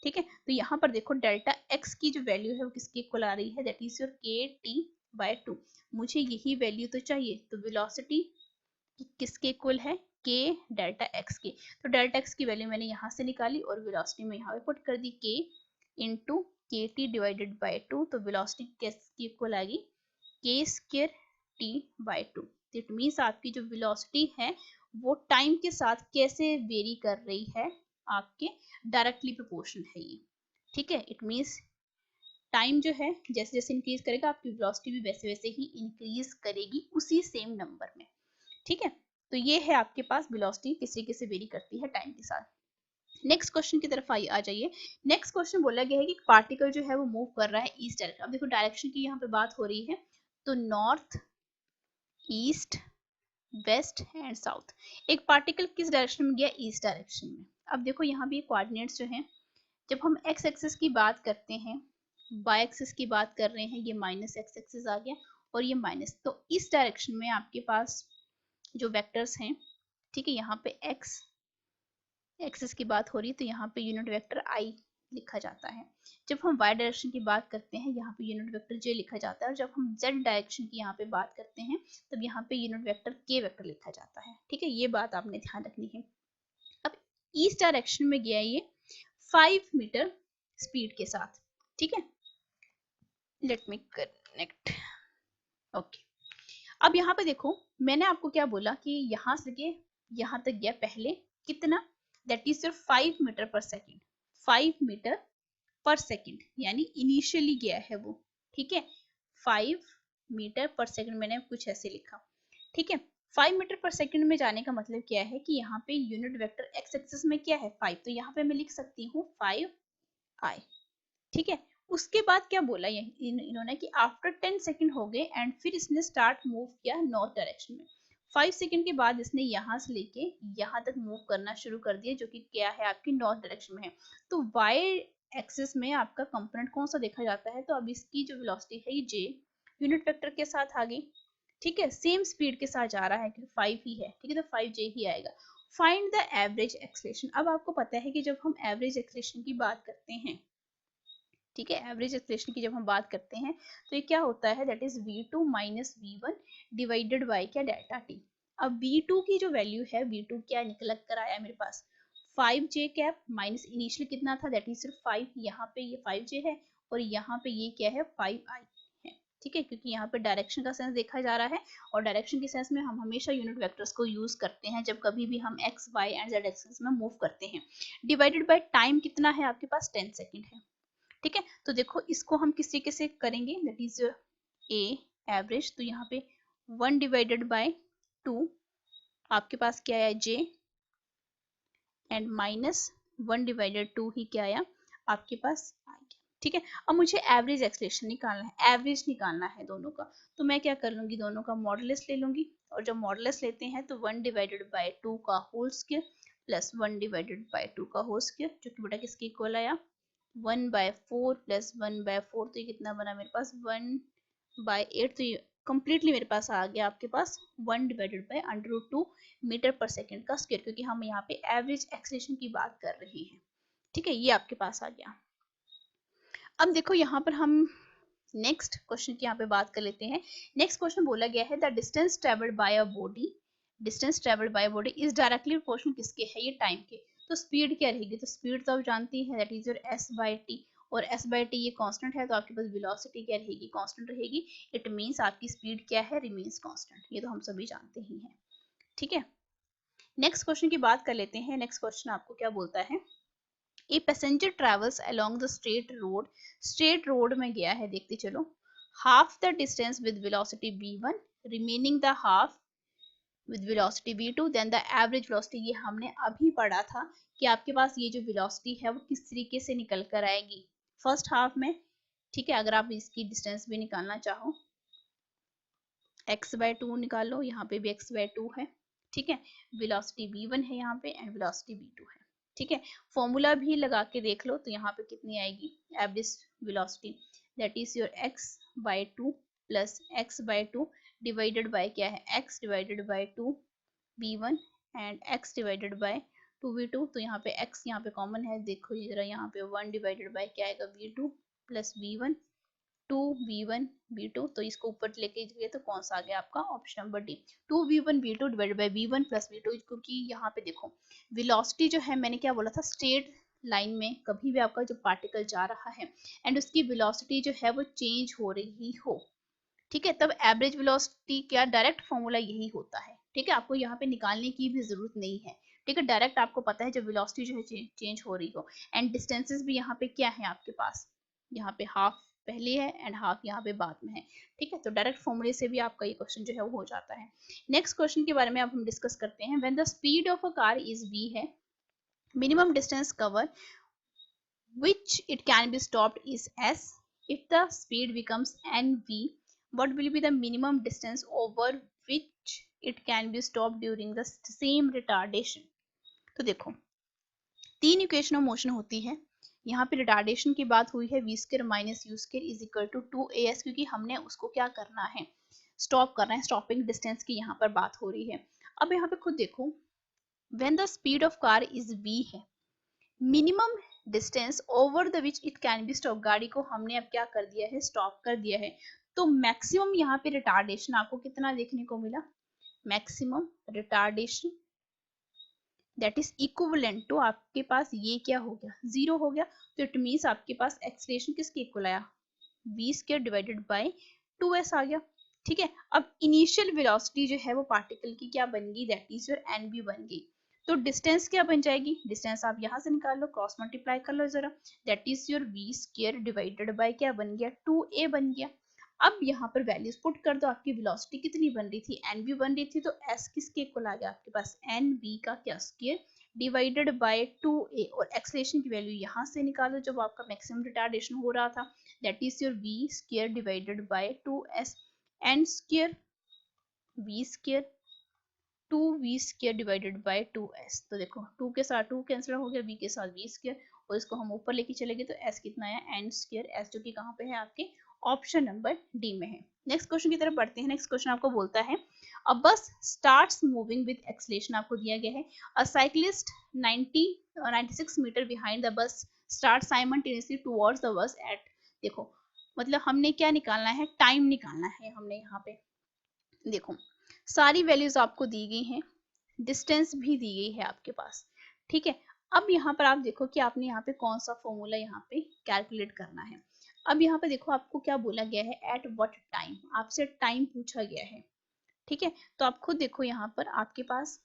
ठीक है। तो यहाँ पर देखो डेल्टा x की जो वैल्यू है वो किसके इक्वल आ रही है, that is your k t by 2। मुझे यही वैल्यू तो चाहिए, तो वेलोसिटी किसके इक्वल है, k डेल्टा x के। तो डेल्टा x की वैल्यू मैंने यहाँ से निकाली और वेलोसिटी में यहाँ पे पुट कर दी, k इंटू के टी डिवाइडेड बाई 2, तो वेलोसिटी किसकी इक्वल आएगी, k square t by 2। It means आपकी जो वेलोसिटी है वो टाइम के साथ कैसे वेरी कर रही है, आपके डायरेक्टली प्रोपोर्शनल है ये, ठीक है। इट मीन्स टाइम जो है जैसे जैसे इंक्रीज करेगा आपकी वेलोसिटी भी वैसे वैसे ही इंक्रीज करेगी उसी सेम नंबर में, ठीक है। तो ये है आपके पास वेलोसिटी किस तरीके से वेरी करती है टाइम के साथ। नेक्स्ट क्वेश्चन की तरफ आ जाइए। नेक्स्ट क्वेश्चन बोला गया है कि पार्टिकल जो है वो मूव कर रहा है ईस्ट डायरेक्शन। अब देखो डायरेक्शन की यहाँ पे बात हो रही है, तो north, east, west and south. एक पार्टिकल किस डायरेक्शन में गया, ईस्ट डायरेक्शन में। अब देखो यहाँ भी कोऑर्डिनेट्स जो हैं, जब हम एक्स एक्सिस की बात करते हैं, वाई एक्सिस की बात कर रहे हैं, ये माइनस एक्स एक्सिस आ गया और ये माइनस, तो इस डायरेक्शन में आपके पास जो वेक्टर्स हैं, ठीक है, यहाँ पे x एक्सिस की बात हो रही है तो यहाँ पे यूनिट वेक्टर आई लिखा जाता है। जब हम वाई डायरेक्शन की बात करते हैं यहाँ पे यूनिट वेक्टर जे लिखा जाता है, और जब हम जेड डायरेक्शन की यहाँ पे बात करते हैं तब यहाँ पे यूनिट वेक्टर के वेक्टर लिखा जाता है। ठीक है, ये बात आपने ध्यान रखनी है। अब ईस्ट डायरेक्शन में गया ये 5 मीटर स्पीड के साथ। ठीक है, लेट मी कनेक्ट। ओके, अब यहाँ पे देखो मैंने आपको क्या बोला कि यहाँ से लेके यहाँ तक गया पहले कितना, दैट इज योर 5 मीटर पर सेकेंड। 5 मीटर पर सेकेंड यानी इनिशियली गया है वो। ठीक है, 5 मीटर पर सेकेंड मैंने कुछ ऐसे लिखा। ठीक है, 5 मीटर पर सेकेंड में जाने का मतलब क्या है कि यहाँ पे यूनिट वेक्टर एक्स एक्सिस में क्या है 5, तो यहाँ पे मैं लिख सकती हूँ 5 आई। ठीक है, उसके बाद क्या बोला इन्होंने कि आफ्टर 10 सेकंड हो गए एंड फिर इसने स्टार्ट मूव किया नॉर्थ डायरेक्शन में। 5 सेकंड के बाद इसने यहाँ से लेके यहाँ तक मूव करना शुरू कर दिया, जो कि क्या है आपकी नॉर्थ डायरेक्शन में है। तो वाई एक्सिस में आपका कंपोनेंट कौन सा देखा जाता है, तो अब इसकी जो वेलोसिटी है ये जे यूनिट वेक्टर के साथ आ गई। ठीक है, सेम स्पीड के साथ जा रहा है क्योंकि 5 ही है। ठीक है, तो 5 जे ही आएगा। Find the average acceleration. अब आपको पता है कि जब हम एवरेज एक्सेलरेशन की बात करते हैं, ठीक है, एवरेज एक्सेलरेशन की जब हम बात करते हैं तो ये क्या होता है, that is v2 minus v1 divided by क्या डेल्टा टी। अब v2 की जो वैल्यू है, v2 क्या निकल कर आया मेरे पास 5j कैप माइनस इनिशियल कितना था, दैट इज सिर्फ 5, यहाँ पे ये 5j है और यहाँ पे ये क्या है 5i है। ठीक है, क्योंकि यहाँ पे डायरेक्शन का सेंस देखा जा रहा है और डायरेक्शन के सेंस में हम हमेशा यूनिट वेक्टर्स को यूज करते हैं जब कभी भी हम X Y and Z axis में मूव करते हैं। डिवाइडेड बाय टाइम कितना है आपके पास 10 सेकेंड है। ठीक है, तो देखो इसको हम किस तरीके से करेंगे, दैट इज ए एवरेज। तो यहाँ पे 1 डिवाइडेड बाय 2 आपके पास क्या आया जे, एंड माइनस 1 डिवाइडेड 2 ही क्या आया आपके पास आ गया। ठीक है, अब मुझे एवरेज एक्सलेशन निकालना है, एवरेज निकालना है दोनों का। तो मैं क्या कर लूंगी, दोनों का मॉडुलस ले लूंगी, और जब मॉडुलस लेते हैं तो 1 डिवाइडेड बाय 2 का whole square plus 1 divided by 2 का होल स्क्वायर, जो कि बेटा किसके इक्वल आया 1/4 प्लस 1/4, तो ये कितना बना मेरे पास 1/8। तो ये कंप्लीटली मेरे पास आ गया आपके पास 1 डिवाइडेड बाय √2 मीटर पर सेकेंड का स्क्वायर, क्योंकि हम यहाँ पे एवरेज एक्सेलरेशन की बात कर रहे हैं। ठीक है, ये आपके पास आ गया। अब देखो यहाँ पर हम नेक्स्ट क्वेश्चन की यहाँ पे बात कर लेते हैं। नेक्स्ट क्वेश्चन बोला गया है the distance travelled by a body, distance travelled by body is directly proportional किसके है, ये टाइम के। तो स्पीड क्या रहेगी, तो स्पीड तो आप जानती है that is your S by T, और एस बाय टी ये कांस्टेंट है तो आपके पास वेलोसिटी क्या रहेगी, कांस्टेंट रहेगी। इट मींस आपकी स्पीड क्या है, रिमेन्स कांस्टेंट, ये तो हम सभी जानते ही हैं। ठीक है, नेक्स्ट क्वेश्चन की बात कर लेते हैं। नेक्स्ट क्वेश्चन आपको क्या बोलता है, a passenger travels along the straight road, straight road में गया है, देखते चलो, half the distance with velocity v1 remaining the half with velocity v2 then the average velocity. ये हमने अभी पढ़ा था कि आपके पास ये जो वेलोसिटी है वो किस तरीके से निकल कर आएगी फर्स्ट हाफ में। ठीक है, अगर आप इसकी डिस्टेंस भी निकालना चाहो x/2 निकालो, यहाँ पे भी x/2 है। ठीक है, वेलोसिटी v1 है यहाँ पे एंड वेलोसिटी v2 है। ठीक है, फॉर्मूला भी लगा के देख लो तो यहाँ पे कितनी आएगी average velocity, that is your x/2 plus x/2 divided by क्या है x divided by 2 v1 and x divided by 2v2। तो यहाँ पे x यहाँ पे कॉमन है, देखो ये जरा, यहाँ पे 1 डिवाइडेड बाय क्या आएगा v2 plus v1 2v1 v2, तो इसको ऊपर लेके गए तो कौन सा आ गया आपका option number D 2v1 v2 divided by v1 plus v2। क्योंकि यहाँ पे देखो वेलोसिटी जो है मैंने क्या बोला था, स्ट्रेट लाइन में कभी भी आपका जो पार्टिकल जा रहा है एंड उसकी वेलोसिटी जो है वो चेंज हो रही हो, ठीक है, तब एवरेज वेलोसिटी क्या डायरेक्ट फॉर्मूला यही होता है। ठीक है, आपको यहाँ पे निकालने की भी जरूरत नहीं है। ठीक है, डायरेक्ट आपको पता है जब वेलोसिटी जो है चेंज हो रही हो, एंड डिस्टेंसेस भी यहाँ पे क्या है आपके पास, यहाँ पे हाफ पहले है एंड हाफ यहाँ पे बाद में है। ठीक है, तो डायरेक्ट फॉर्मूले से भी आपका ये क्वेश्चन जो है वो हो जाता है। नेक्स्ट क्वेश्चन के बारे में अब हम डिस्कस करते हैं। When the speed of a car is v है, minimum distance cover which it can be stopped is s. If the speed becomes nv, what will be the minimum distance over which it can be stopped during the same retardation? तो देखो तीन equation of motion होती है। यहाँ पे retardation की बात हुई है v square minus u square is equal to 2as, क्योंकि हमने उसको क्या करना है, स्टॉप करना है, स्टॉपिंग डिस्टेंस की यहाँ पर बात हो रही है। अब यहाँ पे खुद देखो when the speed of car is v है, minimum distance over the which it can be stop, गाड़ी को हमने अब क्या कर दिया है, स्टॉप कर दिया है, तो मैक्सिमम यहाँ पे रिटार्डेशन आपको कितना देखने को मिला, maximum retardation that is equivalent to, आपके पास ये क्या हो गया, जीरो हो गया, तो इट मीन्स आपके पास एक्सीलरेशन किसके इक्वल आया, v square divided by 2s आ गया। ठीक है, अब इनिशियल वेलोसिटी जो है वो पार्टिकल की क्या बन गई, दैट इज योर nv बन गई। तो डिस्टेंस क्या बन जाएगी, डिस्टेंस आप यहां से निकाल लो, क्रॉस मल्टीप्लाई कर लो जरा, that is your v square divided by क्या बन गया, 2a बन गया। अब यहाँ पर वैल्यूज पुट कर दो, आपकी वेलोसिटी कितनी बन रही थी, nv बन रही थी, तो s किसके इक्वल आ गया आपके पास, nv का क्या स्क्वायर डिवाइडेड बाय 2a, और एक्सेलरेशन की वैल्यू यहाँ से निकालो जब आपका मैक्सिमम रिटार्डेशन हो रहा था, that is your v square divided by 2s, n square v square 2v square divided by 2s, तो देखो 2 के साथ 2 कैंसिल हो गया, v के साथ v स्क्वायर, और इसको हम ऊपर लेके चले गए तो s कितना आया, n स्क्वायर, s जो कि कहाँ पे है आपके ऑप्शन नंबर डी में है। नेक्स्ट क्वेश्चन की तरफ बढ़ते हैं। नेक्स्ट क्वेश्चन आपको बोलता है अ बस स्टार्ट्स मूविंग विद एक्सेलरेशन, आपको दिया गया है a cyclist 96 metre behind the bus start simultaneously towards the bus at, देखो मतलब हमने क्या निकालना है, टाइम निकालना है हमने यहाँ पे, देखो सारी वैल्यूज आपको दी गई हैं, डिस्टेंस भी दी गई है आपके पास। ठीक है, अब यहाँ पर आप देखो कि आपने यहाँ पे कौन सा फॉर्मूला यहाँ पे कैलकुलेट करना है। अब यहाँ पे देखो आपको क्या बोला गया है, एट व्हाट टाइम, आपसे टाइम पूछा गया है। ठीक है, तो आप खुद देखो यहाँ पर आपके पास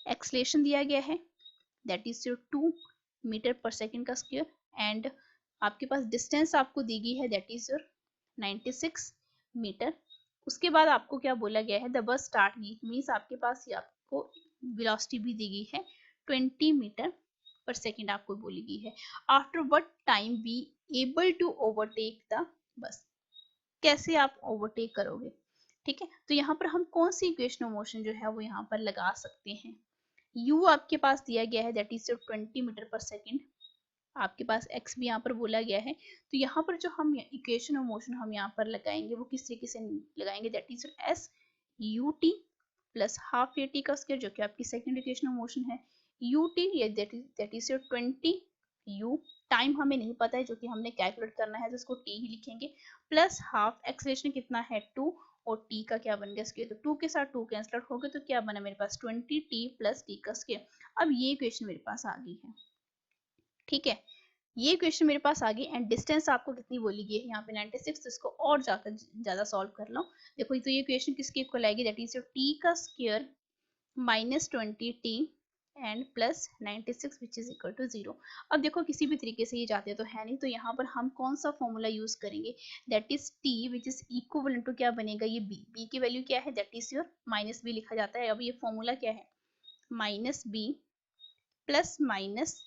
एक्सलेशन दिया गया है, दैट इज योर 2 मीटर पर सेकेंड का स्क्वायर, एंड आपके पास डिस्टेंस आपको दी गई है, दैट इज योर 96 मीटर। उसके बाद आपको क्या बोला गया है, द बस स्टार्ट मीन्स आपके पास ये आपको वेलोसिटी भी दी गई है 20 मीटर पर सेकेंड आपको बोली गई है। After what time be able to overtake the bus, कैसे आप ओवरटेक करोगे। ठीक है, तो यहाँ पर हम कौन सी इक्वेशन ऑफ मोशन जो है वो यहाँ पर लगा सकते हैं, u आपके पास दिया गया है, दैट इज 20 मीटर पर सेकेंड, आपके पास x भी यहाँ पर बोला गया है, तो यहाँ पर जो हम इक्वेशन ऑफ मोशन हम यहाँ पर लगाएंगे वो किस तरीके से लगाएंगे, that is s ut plus half A T का स्क्वायर, जो कि आपकी सेकंड इक्वेशन ऑफ मोशन है, ut that is your 20 u, time हमें नहीं पता है जो कि हमने कैलकुलेट करना है, तो इसको t ही लिखेंगे, प्लस हाफ एक्सेलरेशन कितना है 2, और t का क्या बन गया स्क्वायर, तो 2 के साथ 2 कैंसिल हो गए, तो क्या बना मेरे पास 20t प्लस t का स्क्वायर। अब ये इक्वेशन मेरे पास आ गई है। ठीक है, ये क्वेश्चन मेरे पास आ गई, एंड डिस्टेंस आपको कितनी बोली गई है यहाँ पे 96, तो इसको और ज्यादा सॉल्व कर लो। देखो तो ये क्वेश्चन किसके इक्वल आएगी, दैट इज योर t का square minus 20t and plus 96 which is equal to 0। अब देखो किसी भी तरीके से ये जाते तो है नहीं, तो यहाँ पर हम कौन सा फॉर्मूला यूज करेंगे, that is t which is equal to क्या बनेगा, ये b की वैल्यू क्या है, that is your minus b लिखा जाता है। अब ये फॉर्मूला क्या है, माइनस b प्लस माइनस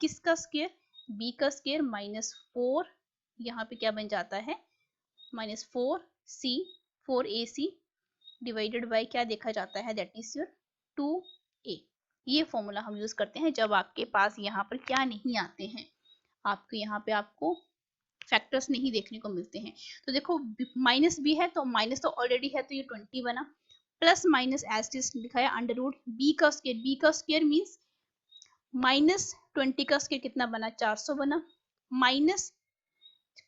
किसका स्क्वायर, b का स्क्वायर माइनस 4, यहाँ पे क्या बन जाता है minus 4c 4ac divided by क्या देखा जाता है, दैट इज योर 2a। ये फॉर्मूला हम यूज करते हैं जब आपके पास यहाँ पर क्या नहीं आते हैं, आपको यहाँ पे आपको फैक्टर्स नहीं देखने को मिलते हैं। तो देखो माइनस b है तो माइनस तो ऑलरेडी है, तो ये 20 बना, plus minus as it is लिखा है अंडर रूट b का स्क्वायर मीन्स माइनस 20 का स्क्वायर कितना बना 400 बना, माइनस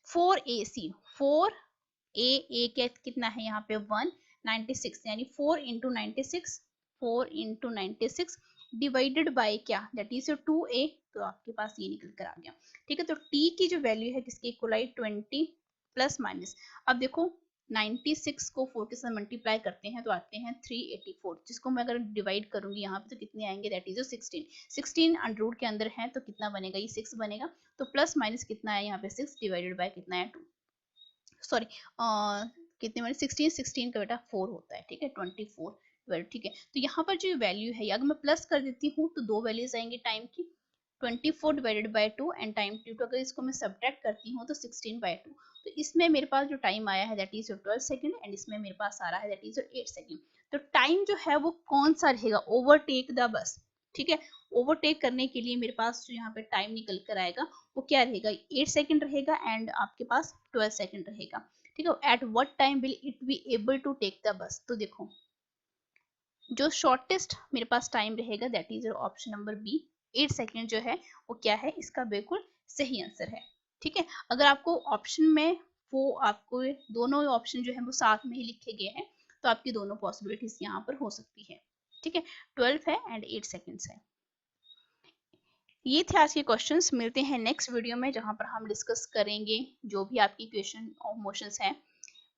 4ac 4a कितना है यहाँ पे 196, यानी 4 इंटू 96 4 इंटू 96 डिवाइडेड बाय क्या, दैट इज 2a, तो आपके पास ये निकल कर आ गया। ठीक है, तो t की जो वैल्यू है किसकी इक्वल आई 20 प्लस माइनस, अब देखो 96 को 4 के साथ मल्टीप्लाई करते हैं तो आते हैं 384, जिसको मैं अगर डिवाइड करूंगी यहाँ पे तो कितने आएंगे, दैट इज 16 अंडर रूट के अंदर है तो कितना बनेगा, ये 6 बनेगा, तो प्लस माइनस कितना है यहाँ पे 6 डिवाइडेड बाय कितना है 2, सॉरी कितने बने 16 का बेटा 4 होता है। ठीक है 24, ठीक है, तो यहाँ पर जो वैल्यू है अगर मैं प्लस कर देती हूँ तो दो वैल्यूज आएंगी टाइम की, 24 डिवाइडेड बाय 2 एंड टाइम 2, तो अगर इसको मैं सब्ट्रैक्ट करती हूँ तो 16 बाय 2, तो इसमें मेरे पास जो टाइम आया है दैट इज 12 सेकंड, एंड इसमें मेरे पास आ रहा है दैट इज 8 सेकंड। तो टाइम जो है वो कौन सा रहेगा, ओवरटेक द बस। ठीक है, ओवरटेक करने के लिए मेरे पास जो यहाँ पे टाइम निकल कर आएगा वो क्या रहेगा, 8 सेकंड रहेगा, एंड आपके पास 12 सेकंड रहेगा। ठीक है, at what time will it be able to take the bus, तो देखो जो शॉर्टेस्ट मेरे पास टाइम रहेगा दैट इज ऑप्शन नंबर बी, 8 सेकेंड जो है वो क्या है, इसका बिल्कुल सही आंसर है। ठीक है, अगर आपको ऑप्शन में वो आपको दोनों ऑप्शन जो है वो साथ में ही लिखे गए हैं तो आपकी दोनों पॉसिबिलिटीज यहाँ पर हो सकती है। ठीक है, 12 है एंड 8 सेकेंड्स है। ये थे आज के क्वेश्चंस। मिलते हैं नेक्स्ट वीडियो में जहां पर हम डिस्कस करेंगे जो भी आपकी इक्वेशन ऑफ मोशंस हैं,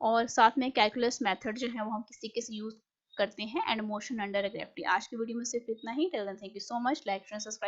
और साथ में कैलकुलस मेथड जो है वो हम किसी किस यूज करते हैं, एंड मोशन अंडर ग्रेविटी। आज की वीडियो में सिर्फ इतना ही। Till then thank you so much. Like, share, subscribe.